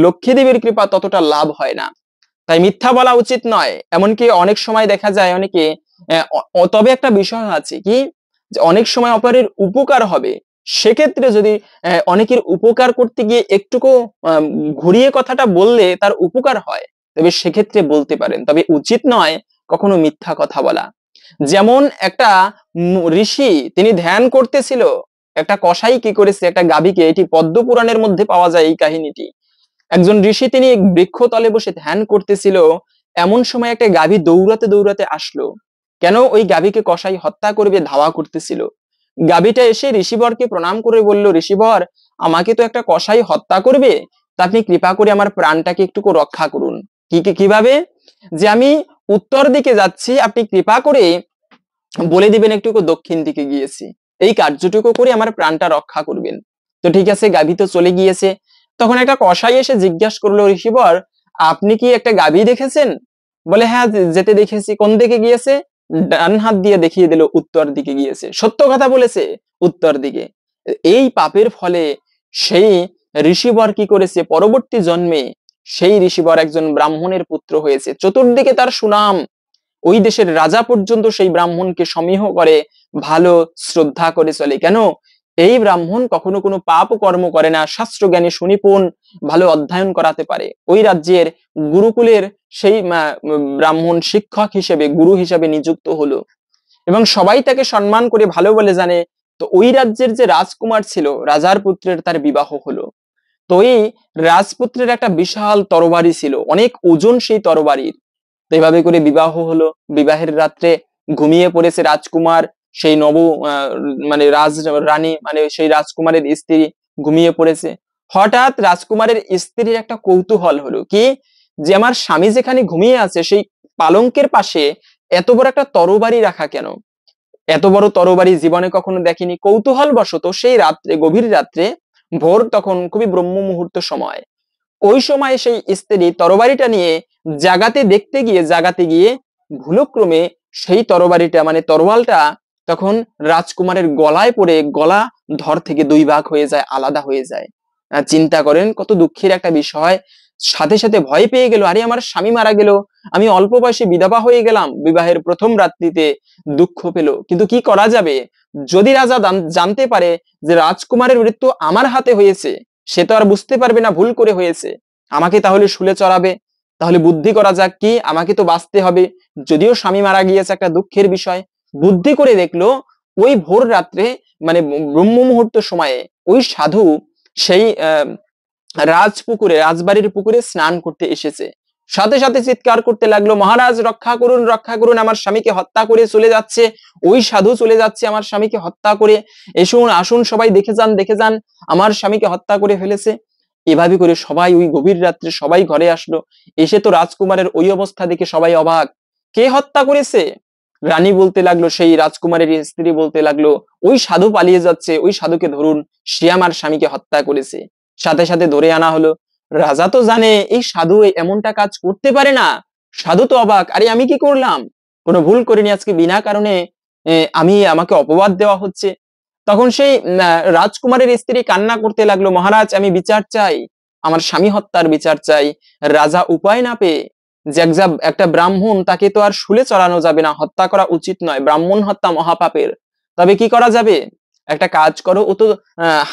লক্ষ্মী দেবীর কৃপা ততটা লাভ হয় না। তাই মিথ্যা বলা উচিত নয়। এমনকি অনেক সময় দেখা যায় অনেকে, তবে একটা বিষয় আছে কি, যে অনেক সময় অপরের উপকার হবে, সেক্ষেত্রে যদি অনেকের উপকার করতে গিয়ে একটুকু ঘুরিয়ে কথাটা বললে তার উপকার হয়, তবে সেক্ষেত্রে বলতে পারেন। তবে উচিত নয় কখনো মিথ্যা কথা বলা। যেমন একটা ঋষি, তিনি ধ্যান করতেছিল, একটা কসাই কি করেছে একটা গাভীকে, এটি পদ্ম পুরাণের মধ্যে পাওয়া যায় এই কাহিনীটি। একজন ঋষি তিনি বৃক্ষতলে বসে ধ্যান করতেছিল, এমন সময় একটা গাভী দৌড়াতে দৌড়াতে আসলো। কেন? ওই গাভীকে কসাই হত্যা করবে ধাওয়া করতেছিল। গাভীটা এসে ঋষিবরকে প্রণাম করে বলল, ঋষিবর, আমাকে তো একটা কসাই হত্যা করবে, তা আপনি কৃপা করে আমার প্রাণটাকে একটুকু রক্ষা করুন। কিভাবে? যে আমি উত্তর দিকে যাচ্ছি, আপনি কৃপা করে বলে দিবেন একটুকু দক্ষিণ দিকে গিয়েছি, এই কার্যটুকু করে আমার প্রাণটা রক্ষা করবেন। তো ঠিক আছে, গাভী তো চলে গিয়েছে। তখন একটা কসাই এসে জিজ্ঞাসা করলো, ঋষিবর, আপনি কি একটা গাভী দেখেছেন? বলে, হ্যাঁ যেতে দেখেছি। কোন দিকে গিয়েছে? ডান হাত দিয়ে দেখিয়ে দিল, উত্তর দিকে গিয়েছে। সত্য কথা বলেছে, উত্তর দিকে। এই পাপের ফলে সেই ঋষিবর কি করেছে, পরবর্তী জন্মে সেই ঋষিবর একজন ব্রাহ্মণের পুত্র হয়েছে। চতুর্দিকে তার সুনাম, ওই দেশের রাজা পর্যন্ত সেই ব্রাহ্মণকে সমীহ করে, ভালো শ্রদ্ধা করে চলে। কেন? এই ব্রাহ্মণ কখনো কোনো পাপ কর্ম করে না, শাস্ত্র জ্ঞানী সুনিপুণ, ভালো অধ্যয়ন করাতে পারে। ওই রাজ্যের গুরুকুলের সেই ব্রাহ্মণ শিক্ষক হিসেবে, গুরু হিসেবে নিযুক্ত হলো এবং সবাই তাকে সম্মান করে ভালো বলে জানে। তো ওই রাজ্যের যে রাজকুমার ছিল, রাজার পুত্রের তার বিবাহ হলো। তো এই রাজপুত্রের একটা বিশাল তরবারি ছিল, অনেক ওজন সেই তরবারির। তো এইভাবে করে বিবাহ হলো। বিবাহের রাত্রে ঘুমিয়ে পড়েছে রাজকুমার, সেই মানে রানী মানে সেই রাজকুমারের স্ত্রী ঘুমিয়ে পড়েছে। হঠাৎ রাজকুমারের স্ত্রীর একটা কৌতূহল হলো কি, যে আমার স্বামী যেখানে ঘুমিয়ে আছে সেই পালঙ্কের পাশে এত বড় একটা তরবারি রাখা কেন? এত বড় তরবারি জীবনে কখনো দেখেনি। কৌতূহল বশত সেই রাত্রে, গভীর রাত্রে, ভোর তখন খুবই ব্রহ্ম মুহূর্ত সময়, ওই সময় সেই স্ত্রী তরবারিটা নিয়ে জাগাতে গিয়ে ভুলক্রমে সেই তরবারিটা মানে তরোয়ালটা তখন রাজকুমারের গলায় পড়ে গলা ধর থেকে দুই ভাগ হয়ে যায়, আলাদা হয়ে যায়। চিন্তা করেন কত দুঃখের একটা বিষয়। সাথে সাথে ভয় পেয়ে গেল, আরে আমার স্বামী মারা গেল, আমি অল্প বয়সে বিধবা হয়ে গেলাম। বিবাহের প্রথম রাত্রিতে দুঃখ পেল, কিন্তু কি করা যাবে? যদি রাজা জানতে পারে যে রাজকুমারের মৃত্যু আমার হাতে হয়েছে, সে তো আর বুঝতে পারবে না ভুল করে হয়েছে, আমাকে তাহলে শুলে চড়াবে। তাহলে বুদ্ধি করা যাক কি, আমাকে তো বাঁচতে হবে। যদিও স্বামী মারা গিয়েছে, একটা দুঃখের বিষয়। বুদ্ধি করে দেখলো ওই ভোর রাত্রে মানে ব্রহ্ম মুহূর্ত সময়ে ওই সাধু সেই রাজবাড়ির পুকুরে স্নান করতে এসেছে। সাথে সাথে চিৎকার করতে লাগলো, মহারাজ রক্ষা করুন, রক্ষা করুন, আমার স্বামীকে হত্যা করে চলে যাচ্ছে, ওই সাধু চলে যাচ্ছে আমার স্বামীকে হত্যা করে, এসুন আসুন সবাই দেখে যান, দেখে যান, আমার স্বামীকে হত্যা করে ফেলেছে। এভাবে করে সবাই ওই গভীর রাত্রে সবাই ঘরে আসলো। এসে তো রাজকুমারের ওই অবস্থা দেখে সবাই অবাক, কে হত্যা করেছে? রানী বলতে লাগলো, সেই রাজকুমারের স্ত্রী বলতে লাগলো, ওই সাধু পালিয়ে যাচ্ছে, ওই সাধুকে ধরুন, সে আমার স্বামীকে হত্যা করেছে। সাথে সাথে ধরে আনা হলো। রাজা তো জানে এই সাধু এমনটা কাজ করতে পারে না। সাধু তো অবাক, আরে আমি কি করলাম? কোনো ভুল করিনি, আজকে বিনা কারণে আমাকে অপবাদ দেওয়া হচ্ছে। তখন সেই রাজকুমারের স্ত্রী কান্না করতে লাগলো, মহারাজ আমি বিচার চাই, আমার স্বামী হত্যার বিচার চাই। রাজা উপায় না পেয়ে, যে একটা ব্রাহ্মণ, তাকে তো আর শুলে চড়ানো যাবে না, হত্যা করা উচিত নয়, ব্রাহ্মণ হত্যা মহাপাপের। তবে কি করা যাবে? একটা কাজ করো, ও তো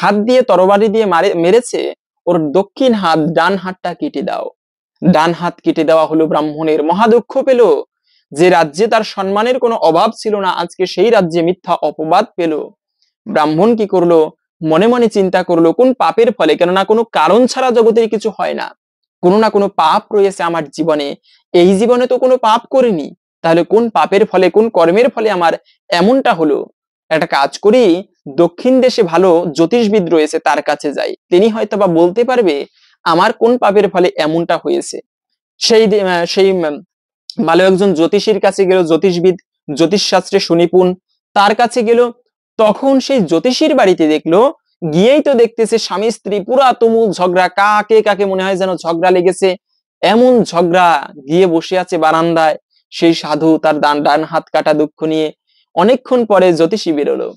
হাত দিয়ে তরবারি দিয়ে মেরেছে, ওর দক্ষিণ হাত ডান হাতটা কেটে দাও। ডান হাত কেটে দেওয়া হলো। ব্রাহ্মণের মহা দুঃখ পেল, যে রাজ্যে তার সম্মানের কোনো অভাব ছিল না, আজকে সেই রাজ্যে মিথ্যা অপবাদ পেল। ব্রাহ্মণ কি করলো? মনে মনে চিন্তা করলো, কোন পাপের ফলে, কেননা কোনো কারণ ছাড়া জগতের কিছু হয় না, কোনো না কোনো পাপ রয়েছে আমার জীবনে। এই জীবনে তো কোনো পাপ করিনি, তাহলে কোন পাপের ফলে, কোন কর্মের ফলে আমার এমনটা হলো? একটা কাজ করি, দক্ষিণ দেশে ভালো জ্যোতিষবিদ রয়েছে, তার কাছে যাই, তিনি হয়তো বা বলতে পারবে আমার কোন পাপের ফলে এমনটা হয়েছে। সেই ভালো একজন জ্যোতিষীর কাছে গেল, জ্যোতিষবিদ, জ্যোতিষ শাস্ত্রে সুনিপুণ, তার কাছে গেল। তখন সেই জ্যোতিষীর বাড়িতে দেখলো, গিয়েই তো দেখতেছে স্বামী স্ত্রী পুরা তুমুল ঝগড়া, কাকে কাকে মনে হয় যেন ঝগড়া লেগেছে, এমন ঝগড়া। গিয়ে বসে আছে বারান্দায় সেই সাধু, তার ডান হাত কাটা দুঃখ নিয়ে। অনেকক্ষণ পরে জ্যোতিষী বেরোলো,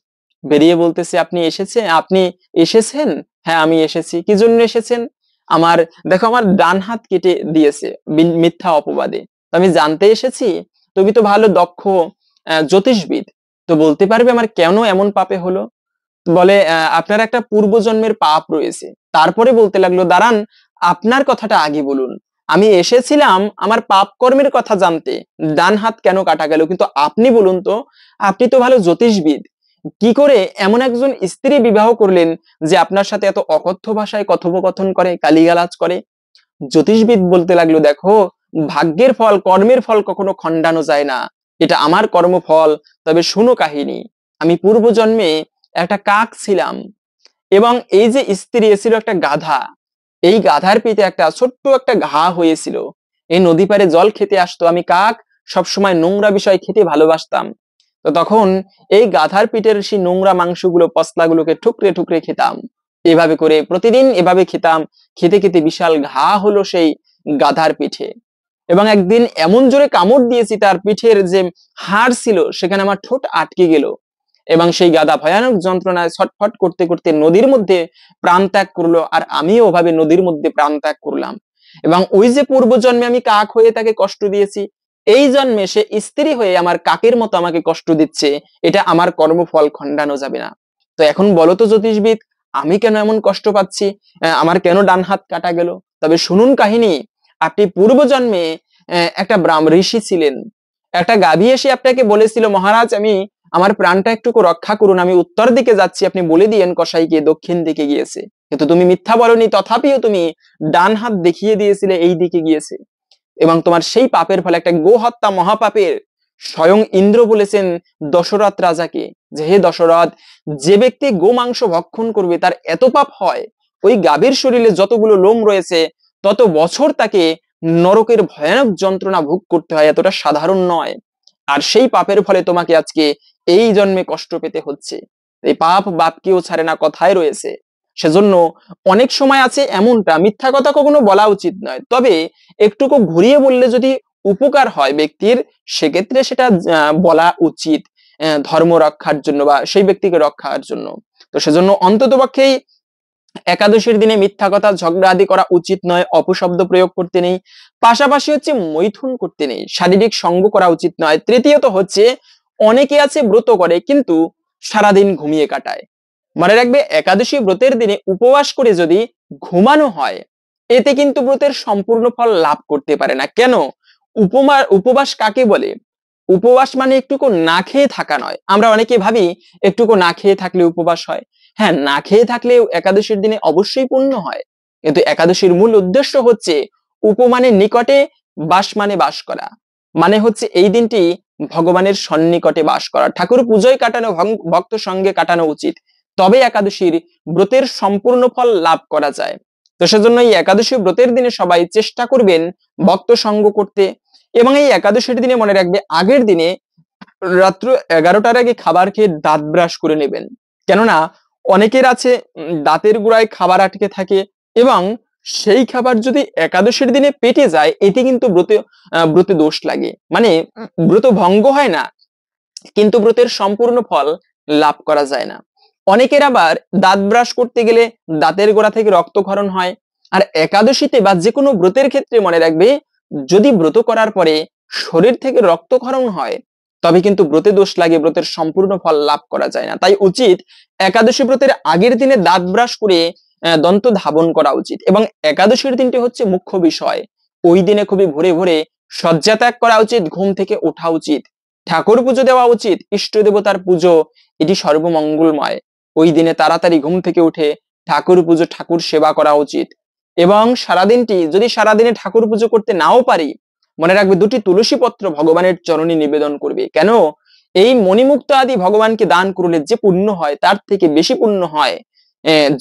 বেরিয়ে বলতেছে, আপনি এসেছেন? হ্যাঁ আমি এসেছি। কি জন্য এসেছেন? আমার দেখো, আমার ডান হাত কেটে দিয়েছে মিথ্যা অপবাদে, তো আমি জানতে এসেছি। তুমি তো ভালো দক্ষ জ্যোতিষবিদ, তো বলতে পারবে আমার কেন এমন পাপে হলো? বলে আপনার একটা পূর্বজন্মের পাপ রয়েছে। তারপরে বলতে লাগলো, দাঁড়ান, আপনার কথাটা আগে বলুন। আমি এসেছিলাম আমার পাপ কর্মের কথা জানতে, ডান হাত কেন কাটা গেল, কিন্তু আপনি বলুন তো, আপনি তো ভালো জ্যোতিষবিদ, কি করে এমন একজন স্ত্রী বিবাহ করলেন যে আপনার সাথে এত অকথ্য ভাষায় কথোপকথন করে, গালিগালাজ করে? জ্যোতিষবিদ বলতে লাগলো, দেখো, ভাগ্যের ফল, কর্মের ফল কখনো খণ্ডানো যায় না, এটা আমার কর্মফল। তবে শুনো কাহিনী, আমি পূর্বজন্মে একটা কাক ছিলাম, এবং এই যে স্ত্রী ছিল একটা গাধা, এই গাধার পিঠে একটা ছোট্ট একটা ঘা হয়েছিল। এই নদী পাড়ে জল খেতে আসতো, আমি কাক সবসময় নোংরা বিষয় খেতে ভালোবাসতাম। তো তখন এই গাধার পিঠের সেই নোংরা মাংসগুলো, পশলাগুলোকে ঠুকরে ঠুকরে খেতাম। এভাবে করে প্রতিদিন এভাবে খেতাম, খেতে খেতে বিশাল ঘা হলো সেই গাধার পিঠে। এবং একদিন এমন জোরে কামড় দিয়েছি, তার পিঠের যে হাড় ছিল সেখানে আমার ঠোঁট আটকে গেল, এবং সেই গাধা ভয়ানক যন্ত্রণায় ছটফট করতে করতে নদীর মধ্যে প্রাণ ত্যাগ করলো, আর আমিও ওভাবে নদীর মধ্যে প্রাণ ত্যাগ করলাম। এবং ওই যে পূর্বজন্মে আমি কাক হয়ে তাকে কষ্ট দিয়েছি, এই জন্মে সে স্ত্রী হয়ে আমার কাকের মতো আমাকে কষ্ট দিচ্ছে, এটা আমার কর্মফল, খণ্ডানো যাবে না। তো এখন বলো তো জ্যোতিষবিদ, আমি কেন এমন কষ্ট পাচ্ছি, আমার কেন ডান হাত কাটা গেল? তবে শুনুন কাহিনী, আপনি পূর্বজন্মে একটা ঋষি ছিলেন। একটা গাভী এসে আপনাকে বলেছিল, মহারাজ আমি আমার প্রাণটা একটুকু রক্ষা করুন, আমি উত্তর দিকে যাচ্ছি, আপনি বলে দিয়েন কসাইকে দক্ষিণ দিকে গিয়েছে। কিন্তু তুমি মিথ্যা বলনি, তথাপিও তুমি ডান হাত দেখিয়ে দিয়েছিলে এই দিকে গিয়েছে। এবং তোমার সেই পাপের ফলে, একটা গো হত্যা মহাপাপের, স্বয়ং ইন্দ্র বলেছেন দশরথ রাজাকে যে হে দশরথ, যে ব্যক্তি গো মাংস ভক্ষণ করবে তার এত পাপ হয়, ওই গাভীর শরীরে যতগুলো লোম রয়েছে তত বছর তাকে নরকের ভয়ানক যন্ত্রণা ভোগ করতে হয়, এতটা সাধারণ নয়। আর সেই পাপের ফলে তোমাকে আজকে এই জন্মে কষ্ট পেতে হচ্ছে। এই পাপ বাপকেও ছাড়ে না কথায় রয়েছে। সেজন্য অনেক সময় আছে এমনটা, মিথ্যা কথা কখনো বলা উচিত নয়, তবে একটুকু ঘুরিয়ে বললে যদি উপকার হয় ব্যক্তির, সেক্ষেত্রে সেটা বলা উচিত, ধর্ম রক্ষার জন্য বা সেই ব্যক্তিকে রক্ষার জন্য। তো সেজন্য অন্ততপক্ষেই একাদশীর দিনে মিথ্যা কথা ঝগড়া আদি করা উচিত নয়, অপশব্দ প্রয়োগ করতে নেই, পাশাপাশি হচ্ছে মৈথুন করতে নেই, শারীরিক সঙ্গ করা উচিত নয়। তৃতীয়ত হচ্ছে অনেকে আছে ব্রত করে কিন্তু সারাদিন ঘুমিয়ে কাটায়। মনে রাখবে, একাদশী ব্রতের দিনে উপবাস করে যদি ঘুমানো হয়, এতে কিন্তু ব্রতের সম্পূর্ণ ফল লাভ করতে পারে না। কেন? উপবাস কাকে বলে? উপবাস মানে একটুকু না খেয়ে থাকা নয়। আমরা অনেকে ভাবি একটুকু না খেয়ে থাকলে উপবাস হয়। হ্যাঁ, না খেয়ে থাকলেও একাদশীর দিনে অবশ্যই পুণ্য হয়, কিন্তু একাদশীর মূল উদ্দেশ্য হচ্ছে উপমানের নিকটে, বাস মানে বাস করা, মানে হচ্ছে এই দিনটি ভগবানের সন্নিকটে বাস করা, ঠাকুর পুজোয় কাটানো, ভক্ত সঙ্গে কাটানো উচিত, তবে একাদশীর ব্রতের সম্পূর্ণ ফল লাভ করা যায়। তো সেজন্য এই একাদশী ব্রতের দিনে সবাই চেষ্টা করবেন ভক্ত সঙ্গ করতে। এবং এই একাদশীর দিনে মনে রাখবে, আগের দিনে রাত্র 11টার আগে খাবার খেয়ে দাঁত ব্রাশ করে নেবেন। কেননা অনেকের আছে দাঁতের গোড়ায় খাবার আটকে থাকে, এবং সেই খাবার যদি একাদশীর দিনে পেটে যায়, এতে কিন্তু ব্রতে দোষ লাগে, মানে ব্রত ভঙ্গ হয় না, কিন্তু ব্রতের সম্পূর্ণ ফল লাভ করা যায় না। অনেকের আবার দাঁত ব্রাশ করতে গেলে দাঁতের গোড়া থেকে রক্তক্ষরণ হয়। আর একাদশীতে বা যে কোনো ব্রতের ক্ষেত্রে মনে রাখবে, যদি ব্রত করার পরে শরীর থেকে রক্তক্ষরণ হয়, তবে কিন্তু ব্রতে দোষ লাগে, ব্রতের সম্পূর্ণ ফল লাভ করা যায় না। তাই উচিত একাদশী ব্রতের আগের দিনে দাঁত ব্রাশ করে দন্ত ধাবন করা উচিত। এবং একাদশীর দিনটি হচ্ছে মুখ্য বিষয়, ওই দিনে খুবই ভোরে ভোরে শয্যা ত্যাগ করা উচিত, ঘুম থেকে ওঠা উচিত, ঠাকুর পুজো দেওয়া উচিত, ইষ্ট দেবতার পুজো, এটি সর্বমঙ্গলময়। ওই দিনে তাড়াতাড়ি ঘুম থেকে উঠে ঠাকুর পুজো, ঠাকুর সেবা করা উচিত। এবং সারাদিনটি যদি সারাদিনে ঠাকুর পুজো করতে নাও পারি, মনে রাখবে দুটি তুলসী পত্র ভগবানের চরণে নিবেদন করবে। কেন? এই মণিমুক্ত আদি ভগবানকে দান করলে যে পুণ্য হয়, তার থেকে বেশি পুণ্য হয়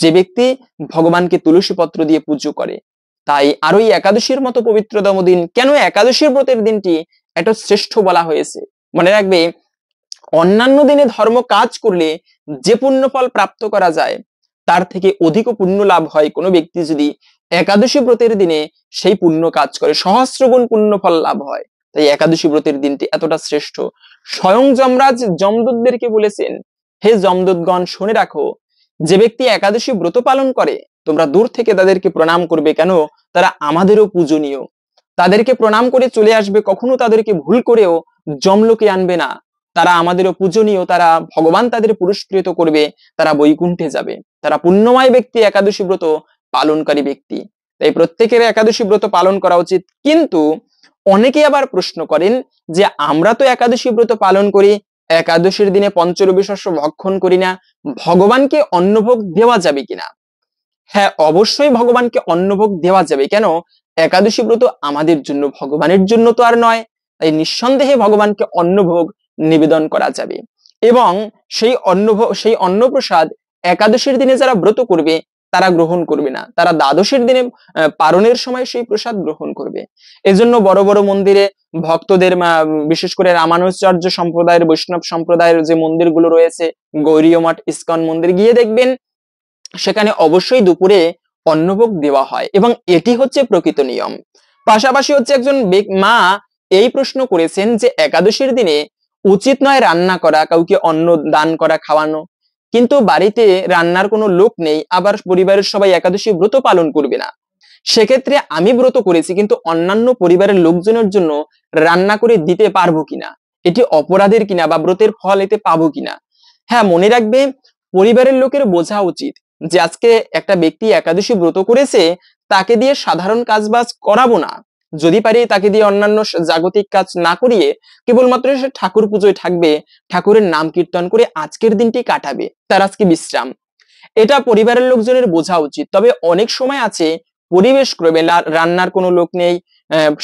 যে ব্যক্তি ভগবানকে তুলসী পত্র দিয়ে পুজো করে। তাই আর ওই একাদশীর মতো পবিত্রতম দিন, কেন একাদশীর ব্রতের দিনটি এত শ্রেষ্ঠ বলা হয়েছে? মনে রাখবে, অন্যান্য দিনে ধর্ম কাজ করলে যে পুণ্য ফল প্রাপ্ত করা যায়, তার থেকে অধিক পুণ্য লাভ হয় কোনো ব্যক্তি যদি একাদশী ব্রতের দিনে সেই পুণ্য কাজ করে, সহস্রগুণ পুণ্য ফল লাভ হয়। তাই একাদশী ব্রতের দিনটি এতটা শ্রেষ্ঠ। স্বয়ং যমরাজ যমদূতদেরকে বলেছেন, হে যমদূতগণ শুনে রাখো, যে ব্যক্তি একাদশী ব্রত পালন করে তোমরা দূর থেকে তাদেরকে প্রণাম করবে। কেন? তারা আমাদেরও পূজনীয়, তাদেরকে প্রণাম করে চলে আসবে, কখনো তাদেরকে ভুল করেও যমলোকে আনবে না, তারা আমাদেরও পূজনীয়, তারা ভগবান তাদের পুরস্কৃত করবে, তারা বৈকুণ্ঠে যাবে, তারা পুণ্যময় ব্যক্তি, একাদশী ব্রত পালনকারী ব্যক্তি। তাই প্রত্যেকের একাদশী ব্রত পালন করা উচিত। কিন্তু অনেকে আবার প্রশ্ন করেন যে আমরা তো একাদশী ব্রত পালন করি, একাদশীর দিনে পঞ্চরবি শস্য ভক্ষণ করি না, ভগবানকে অন্নভোগ দেওয়া যাবে কিনা? হ্যাঁ, অবশ্যই ভগবানকে অন্নভোগ দেওয়া যাবে। কেন? একাদশী ব্রত আমাদের জন্য, ভগবানের জন্য তো আর নয়। তাই নিঃসন্দেহে ভগবানকে অন্নভোগ নিবেদন করা যাবে। এবং সেই অন্নপ্রসাদ একাদশীর দিনে যারা ব্রত করবে তারা গ্রহণ করবে না, তারা দ্বাদশীর দিনে পারণের সময় সেই প্রসাদ গ্রহণ করবে। এজন্য বড় বড় মন্দিরে ভক্তদের, বিশেষ করে রামানুজাচার্য সম্প্রদায়ের, বৈষ্ণব সম্প্রদায়ের যে মন্দিরগুলো রয়েছে, গৌরীয় মঠ, ইস্কন মন্দির, গিয়ে দেখবেন সেখানে অবশ্যই দুপুরে অন্নভোগ দেওয়া হয়, এবং এটি হচ্ছে প্রকৃত নিয়ম। পাশাপাশি হচ্ছে একজন মা এই প্রশ্ন করেছেন যে একাদশীর দিনে উচিত নয় রান্না করা, কাউকে অন্ন দান করা, খাওয়ানো, কিন্তু বাড়িতে রান্নার কোনো লোক নেই, আবার পরিবারের সবাই একাদশী ব্রত পালন করবে না, সেক্ষেত্রে আমি ব্রত করেছি কিন্তু অন্যান্য পরিবারের লোকজনের জন্য রান্না করে দিতে পারবো কিনা, এটি অপরাধের কিনা, বা ব্রতের ফল এতে পাবো কিনা? হ্যাঁ, মনে রাখবে, পরিবারের লোকের বোঝা উচিত যে আজকে একটা ব্যক্তি একাদশী ব্রত করেছে, তাকে দিয়ে সাধারণ কাজবাজ করাবো না, যদি পারি তাকে দিয়ে অন্যান্য জাগতিক কাজ না করিয়ে কেবলমাত্র সে ঠাকুর পুজোয় থাকবে, ঠাকুরের নাম কীর্তন করে আজকের দিনটি কাটাবে, তার আজকে বিশ্রাম। এটা পরিবারের লোকজনের বোঝা উচিত। তবে অনেক সময় আছে পরিবেশ ক্রমে রান্নার কোনো লোক নেই,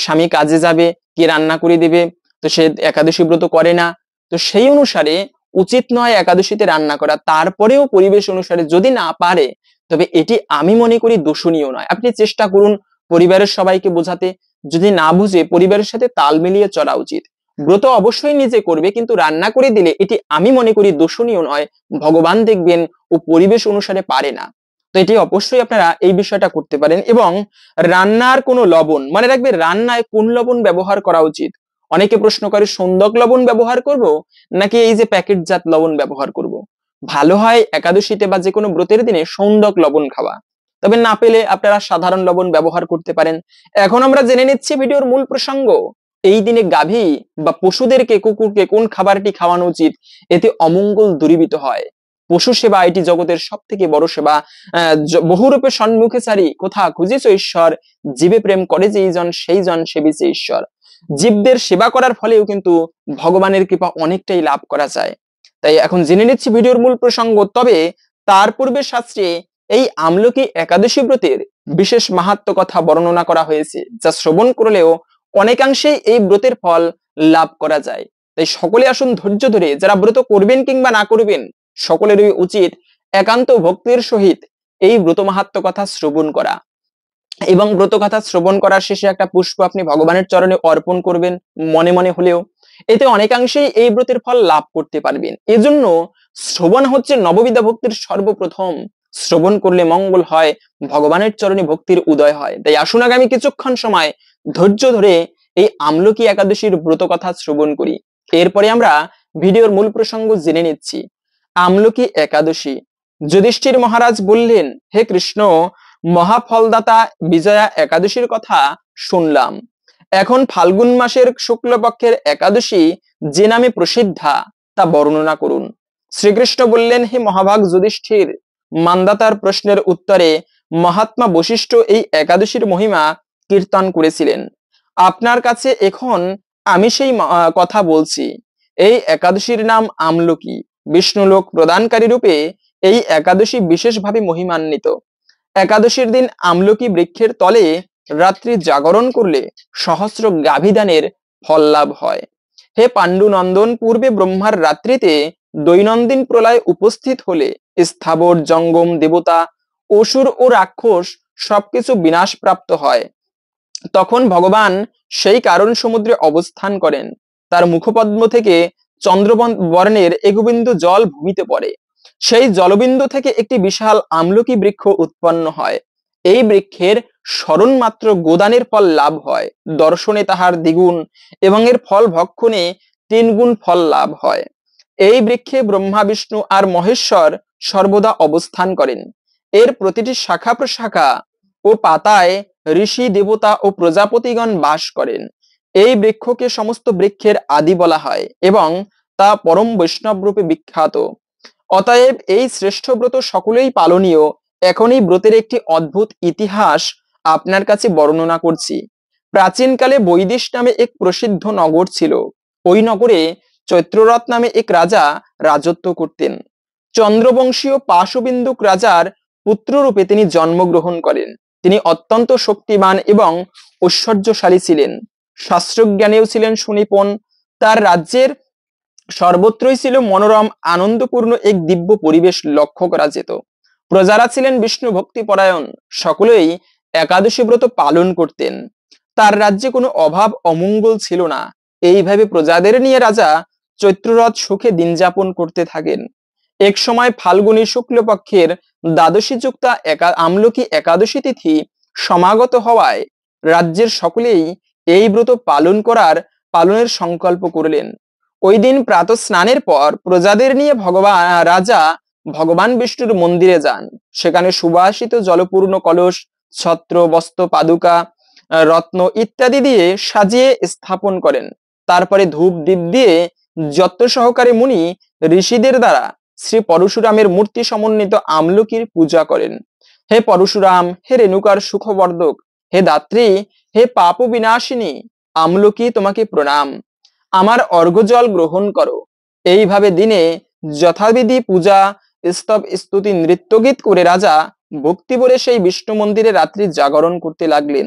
স্বামী কাজে যাবে, কে রান্না করে দেবে, তো সে একাদশী ব্রত করে না। তো সেই অনুসারে উচিত নয় একাদশীতে রান্না করা। তারপরেও পরিবেশ অনুসারে যদি না পারে, তবে এটি আমি মনে করি দূষণীয় নয়। আপনি চেষ্টা করুন পরিবারের সবাইকে বোঝাতে, যদি না বুঝে পরিবারের সাথে তাল মিলিয়ে চলা উচিত। ব্রত অবশ্যই নিজে করবে, কিন্তু রান্না করে দিলে এটি আমি মনে করি দূষণীয় নয়। ভগবান দেখবেন ও পরিবেশ অনুসারে পারে না। তো এটি অবশ্যই আপনারা এই বিষয়টা করতে পারেন। এবং রান্নার কোনো লবণ, মনে রাখবে রান্নায় কোন লবণ ব্যবহার করা উচিত। অনেকে প্রশ্ন করে সন্দক লবণ ব্যবহার করব নাকি এই যে প্যাকেটজাত লবণ ব্যবহার করব। ভালো হয় একাদশীতে বা যে কোনো ব্রতের দিনে সন্দক লবণ খাওয়া। তবে না পেলে আপনারা সাধারণ লবণ ব্যবহার করতে পারেন। এখন আমরা জেনে নিচ্ছি ভিডিওর মূল প্রসঙ্গ। এই দিনে গাভী বা পশুদেরকে, কুকুরকে কোন খাবারটি খাওয়ানো উচিত, এতে অমঙ্গল দূরীভূত হয়। পশু সেবা এটি জগতের সব থেকে বড় সেবা। বহুরূপে সন্মুখে সারি কোথা খুঁজেছ ঈশ্বর, জীবে প্রেম করে যেই জন সেই জন সেবিছে ঈশ্বর। জীবদের সেবা করার ফলেও কিন্তু ভগবানের কৃপা অনেকটাই লাভ করা যায়। তাই এখন জেনে নিচ্ছি ভিডিওর মূল প্রসঙ্গ। তবে তার পূর্বে শাস্ত্রে এই আমলকি একাদশী ব্রতের বিশেষ মাহাত্ম্য কথা বর্ণনা করা হয়েছে, যা শ্রবণ করলেও অনেকাংশেই এই ব্রতের ফল লাভ করা যায়। তাই সকলে আসুন ধৈর্য ধরে, যারা ব্রত করবেন কিংবা না করবেন সকলেরই উচিত একান্ত ভক্তির সহিত এই ব্রত মাহাত্ম্য কথা শ্রবণ করা। এবং ব্রত কথা শ্রবণ করার শেষে একটা পুষ্প আপনি ভগবানের চরণে অর্পণ করবেন, মনে মনে হলেও। এতে অনেকাংশেই এই ব্রতের ফল লাভ করতে পারবেন। এজন্য শ্রবণ হচ্ছে নববিধা ভক্তির সর্বপ্রথম। শ্রবণ করলে মঙ্গল হয়, ভগবানের চরণে ভক্তির উদয় হয়। তাই আসুন আগামী কিছুক্ষণ সময় ধৈর্য ধরে এই আমলকি একাদশীর ব্রত কথা শ্রবণ করি। এরপরে আমরা ভিডিওর মূল প্রসঙ্গ জেনে নিচ্ছি। আমলকি একাদশী। যুধিষ্ঠির মহারাজ বললেন, হে কৃষ্ণ, মহাফলদাতা বিজয়া একাদশীর কথা শুনলাম। এখন ফাল্গুন মাসের শুক্লপক্ষের একাদশী যে নামে প্রসিদ্ধা তা বর্ণনা করুন। শ্রীকৃষ্ণ বললেন, হে মহাভাগ যুধিষ্ঠির, মান্দাতার প্রশ্নের উত্তরে মহাত্মা বশিষ্ঠ এই একাদশীর মহিমা কীর্তন করেছিলেন। আপনার কাছে এখন আমি সেই কথা বলছি। এই একাদশীর নাম আমলকি। বিষ্ণুলোক প্রদানকারী রূপে এই একাদশী বিশেষভাবে মহিমান্বিত। একাদশীর দিন আমলকি বৃক্ষের তলে রাত্রি জাগরণ করলে সহস্র গাভীদানের ফল লাভ হয়। হে পাণ্ডু নন্দন, পূর্বে ব্রহ্মার রাত্রিতে দৈনন্দিন প্রলয় উপস্থিত হলে স্থাবর জঙ্গম দেবতা, অসুর ও রাক্ষস সবকিছু বিনাশ প্রাপ্ত হয়। তখন ভগবান সেই কারণ সমুদ্রে অবস্থান করেন। তার মুখপদ্ম থেকে চন্দ্রবর্ণের একবিন্দু জল ভূমিতে পড়ে। সেই জলবিন্দু থেকে একটি বিশাল আমলকি বৃক্ষ উৎপন্ন হয়। এই বৃক্ষের স্মরণ মাত্র গোদানের ফল লাভ হয়, দর্শনে তাহার দ্বিগুণ এবং এর ফল ভক্ষণে 3 গুণ ফল লাভ হয়। এই বৃক্ষে ব্রহ্মা, বিষ্ণু আর মহেশ্বর সর্বদা অবস্থান করেন। এর প্রতিটি শাখা প্রশাখা ও পাতায় ঋষি, দেবতা ও প্রজাপতিগণ বাস করেন। এই বৃক্ষকে সমস্ত বৃক্ষের আদি বলা হয় এবং তা পরম বৈষ্ণব রূপে বিখ্যাত। অতএব এই শ্রেষ্ঠ ব্রত সকলেই পালনীয়। এখন এই ব্রতের একটি অদ্ভুত ইতিহাস আপনার কাছে বর্ণনা করছি। প্রাচীনকালে বৈদিশ নামে এক প্রসিদ্ধ নগর ছিল। ওই নগরে চৈত্ররথ নামে এক রাজা রাজত্ব করতেন। চন্দ্রবংশীয় পাশবিন্দুক রাজার পুত্ররূপে তিনি জন্মগ্রহণ করেন। তিনি অত্যন্ত শক্তিমান এবং ঐশ্বর্যশালী ছিলেন। শাস্ত্রজ্ঞানেও ছিলেন সুনিপুণ। তার রাজ্যের সর্বত্রই ছিল মনোরম আনন্দপূর্ণ এক দিব্য পরিবেশ লক্ষ্য করা যেত। প্রজারা ছিলেন বিষ্ণু ভক্তি পরায়ণ, সকলেই একাদশী ব্রত পালন করতেন। তার রাজ্যে কোনো অভাব অমঙ্গল ছিল না। এইভাবে প্রজাদের নিয়ে রাজা চৈত্ররথ সুখে দিন যাপন করতে থাকেন। এক সময় ফাল্গুনী শুক্লপক্ষের দ্বাদশী যুক্তা আমলকি একাদশী তিথি সমাগত হওয়ায় রাজ্যের সকলেই এই ব্রত পালনের সংকল্প করলেন। ওই দিন প্রাতঃ স্নানের পর প্রজাদের নিয়ে রাজা ভগবান বিষ্ণুর মন্দিরে যান। সেখানে সুবাসিত জলপূর্ণ কলস, ছত্র, বস্ত্র, পাদুকা, রত্ন ইত্যাদি দিয়ে সাজিয়ে স্থাপন করেন। তারপরে ধূপ দীপ দিয়ে যত্ন সহকারে মুনি ঋষিদের দ্বারা শ্রী পরশুরামের মূর্তি সমন্বিত আমলকির পূজা করেন। হে পরশুরাম, হে রেণুকার সুখবর্ধক, হে দাত্রী, হে পাপ বিনাশিনী আমলকি, তোমাকে প্রণাম, আমার অর্ঘ্যজল গ্রহণ করো। এইভাবে দিনে যথাবিধি পূজা, স্তব, স্তুতি, নৃত্যগীত করে রাজা ভক্তি ভরে সেই বিষ্ণু মন্দিরে রাত্রি জাগরণ করতে লাগলেন।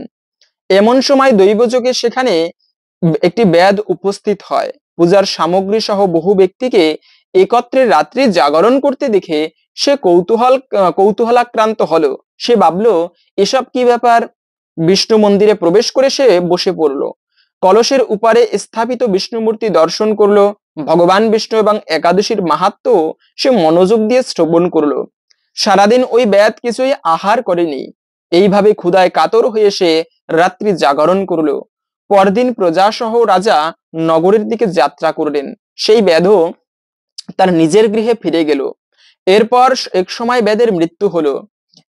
এমন সময় দৈবযোগে সেখানে একটি বেদ উপস্থিত হয়। পূজার সামগ্রী সহ বহু ব্যক্তিকে একত্রে রাত্রি জাগরণ করতে দেখে সে কৌতূহলাক্রান্ত হলো। সে ভাবলো, এসব কি ব্যাপার? বিষ্ণু মন্দিরে প্রবেশ করে সে বসে পড়লো। কলসের উপারে স্থাপিত বিষ্ণু মূর্তি দর্শন করলো। ভগবান বিষ্ণু এবং একাদশীর মাহাত্ম্য সে মনোযোগ দিয়ে শ্রবণ করলো। সারাদিন ওই বেদ কিছুই আহার করেনি। এইভাবে ক্ষুধায় কাতর হয়ে সে রাত্রি জাগরণ করলো। পরদিন প্রজাসহ রাজা নগরের দিকে যাত্রা করলেন। সেই বেদও তার নিজের গৃহে ফিরে গেল। এরপর এক সময় বেদের মৃত্যু হলো।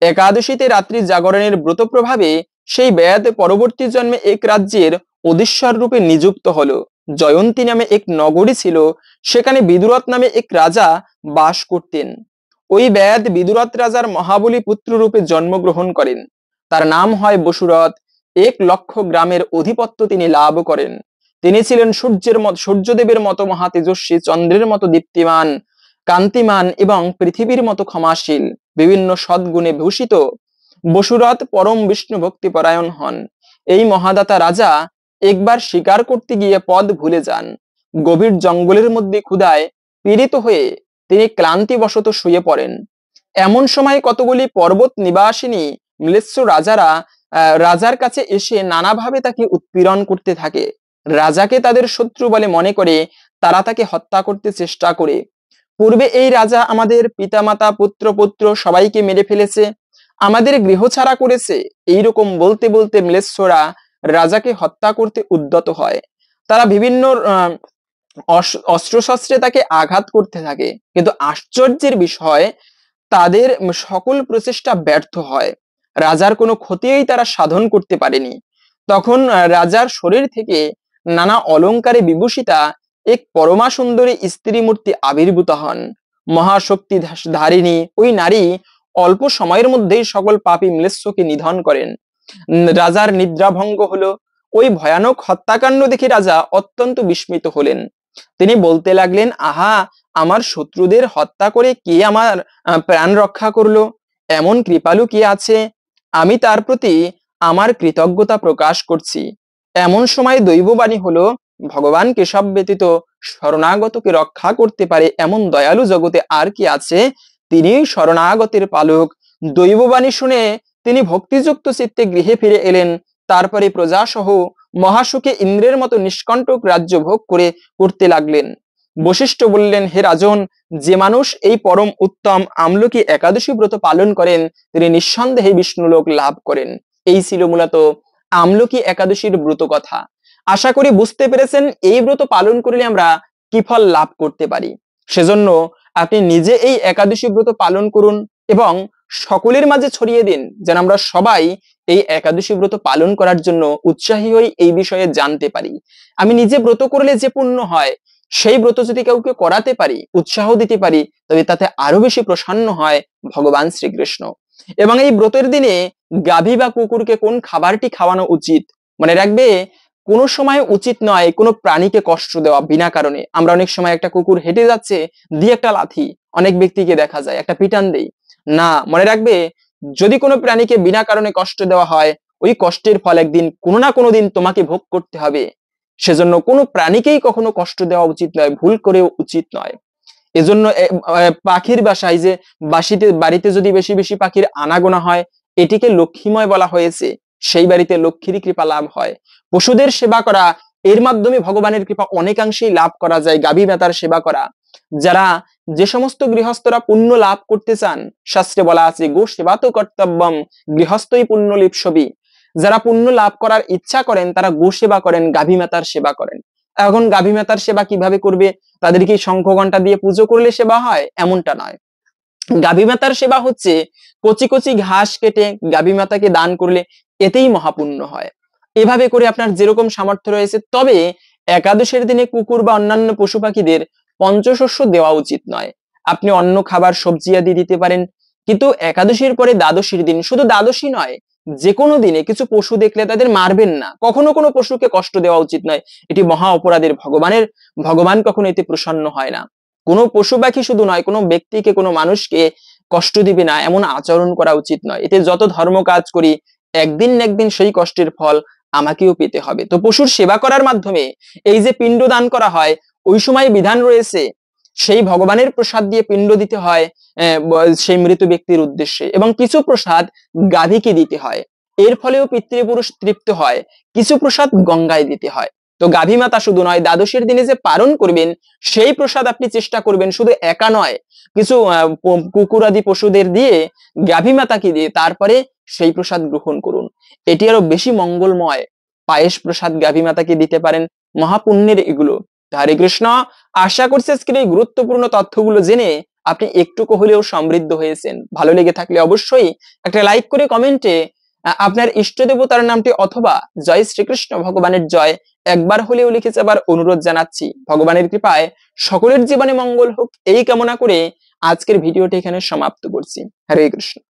একাদশীতে রাত্রি জাগরণের ব্রত প্রভাবে সেই বেদ পরবর্তী জন্মে এক রাজ্যের অধীশ্বর রূপে নিযুক্ত হলো। জয়ন্তী নামে এক নগরী ছিল, সেখানে বিদুরথ নামে এক রাজা বাস করতেন। ওই বেদ বিদুরথ রাজার মহাবলী পুত্র রূপে জন্মগ্রহণ করেন। তার নাম হয় বসুরথ। 1,00,000 গ্রামের অধিপত্য তিনি লাভ করেন। তিনি ছিলেন সূর্যদেবের মতো মহা তেজস্বী, চন্দ্রের মতো দীপ্তিমান, কান্তিমান এবং পৃথিবীর মতো ক্ষমাশীল, বিভিন্ন সদ্গুণে ভূষিত। বসুরথ পরম বিষ্ণু ভক্তি পরায়ণ হন। এই মহাদাতা রাজা একবার শিকার করতে গিয়ে পথ ভুলে যান। গভীর জঙ্গলের মধ্যে ক্ষুধায় পীড়িত হয়ে তিনি ক্লান্তিবশত শুয়ে পড়েন। এমন সময় কতগুলি পর্বত নিবাসিনী ম্লেচ্ছ রাজার কাছে এসে নানাভাবে তাকে উৎপীড়ন করতে থাকে। রাজাকে তাদের শত্রু বলে মনে করে তারা তাকে হত্যা করতে চেষ্টা করে। পূর্বে এই রাজা আমাদের পিতামাতা, পুত্র পৌত্র সবাইকে মেরে ফেলেছে, আমাদের গৃহ ছাড়া করেছে। এইরকম বলতে বলতে ম্লেচ্ছরা রাজাকে হত্যা করতে উদ্যত হয়। তারা বিভিন্ন অস্ত্রশস্ত্রে তাকে আঘাত করতে থাকে, কিন্তু আশ্চর্যের বিষয়, তাদের সকল প্রচেষ্টা ব্যর্থ হয়। রাজার কোনো ক্ষতিই তারা সাধন করতে পারেনি। তখন রাজার শরীর থেকে নানা অলংকারে বিভূষিতা এক পরমা সুন্দরী স্ত্রী মূর্তি আবির্ভূত হন। মহাশক্তি ধারিণী ওই নারী অল্প সময়ের মধ্যেই সকল পাপী ম্লেচ্ছকে নিধন করেন। রাজার নিদ্রাভঙ্গ হলো। ওই ভয়ানক হত্যাকাণ্ড দেখে রাজা অত্যন্ত বিস্মিত হলেন। তিনি বলতে লাগলেন, আহা, আমার শত্রুদের হত্যা করে কে আমার প্রাণ রক্ষা করলো? এমন কৃপালু কে আছে? আমি তার প্রতি আমার কৃতজ্ঞতা প্রকাশ করছি। এমন সময় দৈববাণী হলো, ভগবান কেশব ব্যতীত শরণাগতকে রক্ষা করতে পারে এমন দয়ালু জগতে আর কি আছে? তিনি শরণাগতের পালক। দৈববাণী শুনে তিনি ভক্তিযুক্ত চিত্তে গৃহে ফিরে এলেন। তারপরে প্রজা সহ মহাসুখে ইন্দ্রের মতো নিষ্কণ্টক রাজ্য ভোগ করতে লাগলেন। বশিষ্ঠ বললেন, হে রাজন, যে মানুষ এই পরম উত্তম আমলকি একাদশী ব্রত পালন করেন তিনি নিঃসন্দেহে বিষ্ণুলোক লাভ করেন। এই ছিল মূলত আমলকি একাদশীর ব্রত কথা। আশা করি বুঝতে পেরেছেন এই ব্রত পালন করলে আমরা কি ফল লাভ করতে পারি। সেজন্য আপনি নিজে এই একাদশী ব্রত পালন করুন এবং সকলের মাঝে ছড়িয়ে দিন, যেন আমরা সবাই এই একাদশী ব্রত পালন করার জন্য উৎসাহী হই, এই বিষয়ে জানতে পারি। আমি নিজে ব্রত করলে যে পুণ্য হয়, সেই ব্রত যদি কাউকে করাতে পারি, উৎসাহ দিতে পারি, তবে তাতে আরো বেশি প্রসন্ন হয় ভগবান শ্রীকৃষ্ণ। এবং এই ব্রতের দিনে গাভী বা কুকুরকে কোন খাবারটি খাওয়ানো উচিত মনে রাখবে। কোনো সময় উচিত নয় কোনো প্রাণীকে কষ্ট দেওয়া বিনা কারণে। আমরা অনেক সময় একটা কুকুর হেঁটে যাচ্ছে, দিয়ে একটা লাথি, অনেক ব্যক্তিকে দেখা যায় একটা পিটান দেই না। মনে রাখবে, যদি কোনো প্রাণীকে বিনা কারণে কষ্ট দেওয়া হয়, ওই কষ্টের ফল একদিন কোনো না কোনো দিন তোমাকে ভোগ করতে হবে। সেজন্য কোনো প্রাণীকেই কখনো কষ্ট দেওয়া উচিত নয়, ভুল করেও উচিত নয়। এজন্য পাখির বাসায় যে বাড়িতে যদি বেশি বেশি পাখির আনাগোনা হয়, এটিকে লক্ষ্মীময় বলা হয়েছে। সেই বাড়িতে লক্ষ্মীর কৃপা লাভ হয়। পশুদের সেবা করা, এর মাধ্যমে ভগবানের কৃপা অনেকাংশেই লাভ করা যায়। গাভী মাতার সেবা করা, যে সমস্ত গৃহস্থরা পুণ্য লাভ করতে চান, শাস্ত্রে বলা আছে, গো সেবা তো কর্তব্যম গৃহস্থই পুণ্য লিপ্সবি। যারা পুণ্য লাভ করার ইচ্ছা করেন তারা গো সেবা করেন, গাভী মাতার সেবা করেন। এখন গাভী মাতার সেবা কিভাবে করবে? তাদেরকে শঙ্খ ঘন্টা দিয়ে পুজো করলে সেবা হয় এমনটা নয়। গাভী মাতার সেবা হচ্ছে কচি কচি ঘাস কেটে গাভী মাতাকে দান করলে এতেই মহাপুণ্য হয়। এভাবে করে আপনার যেরকম সামর্থ্য রয়েছে। তবে একাদশের দিনে কুকুর বা অন্যান্য পশু পাখিদের পঞ্চশস্য দেওয়া উচিত নয়। আপনি অন্য খাবার সবজি আদি দিতে পারেন, কিন্তু একাদশীর পরে দ্বাদশীর দিন, শুধু দ্বাদশী নয়, যে কোনো দিনে কিছু পশু দেখলে তাদের মারবেন না, কখনো কোনো পশুকে কষ্ট দেওয়া উচিত নয়, এটি মহা অপরাধের। ভগবান কখনো এতে প্রসন্ন হয় না। কোনো পশু পাখি শুধু নয়, কোনো ব্যক্তিকে, কোনো মানুষকে কষ্ট দিবে না এমন আচরণ করা উচিত নয়। এতে যত ধর্ম কাজ করি একদিন না একদিন সেই কষ্টের ফল আমাকেও পেতে হবে। তো পশুর সেবা করার মাধ্যমে এই যে পিণ্ড দান করা হয়, ওই সময় বিধান রয়েছে সেই ভগবানের প্রসাদ দিয়ে পিণ্ড দিতে হয় সেই মৃত ব্যক্তির উদ্দেশ্যে, এবং কিছু প্রসাদ গাভীকে দিতে হয়, এর ফলেও পিতৃপুরুষ তৃপ্ত হয়। কিছু প্রসাদ গঙ্গায় দিতে হয়। তো গাভী মাতা শুধু নয়, দ্বাদশীর দিনে যে পালন করবেন সেই প্রসাদ আপনি চেষ্টা করবেন শুধু একা নয়, কিছু কুকুর আদি পশুদের দিয়ে, গাভী মাতাকে দিয়ে তারপরে সেই প্রসাদ গ্রহণ করুন। এটি আরো বেশি মঙ্গলময়। পায়েস প্রসাদ গাভী মাতাকে দিতে পারেন, মহাপুণ্যের এগুলো। হরে কৃষ্ণ। আশা করছি আজকের এই গুরুত্বপূর্ণ তথ্যগুলো জেনে আপনি একটুকু হলেও সমৃদ্ধ হয়েছেন। ভালো লেগে থাকলে অবশ্যই একটা লাইক করে কমেন্টে আপনার ইষ্ট দেবতার নামটি অথবা জয় শ্রীকৃষ্ণ ভগবানের জয় একবার হলেও লিখে যাবার অনুরোধ জানাচ্ছি। ভগবানের কৃপায় সকলের জীবনে মঙ্গল হোক এই কামনা করে আজকের ভিডিওটি এখানে সমাপ্ত করছি। হরে কৃষ্ণ।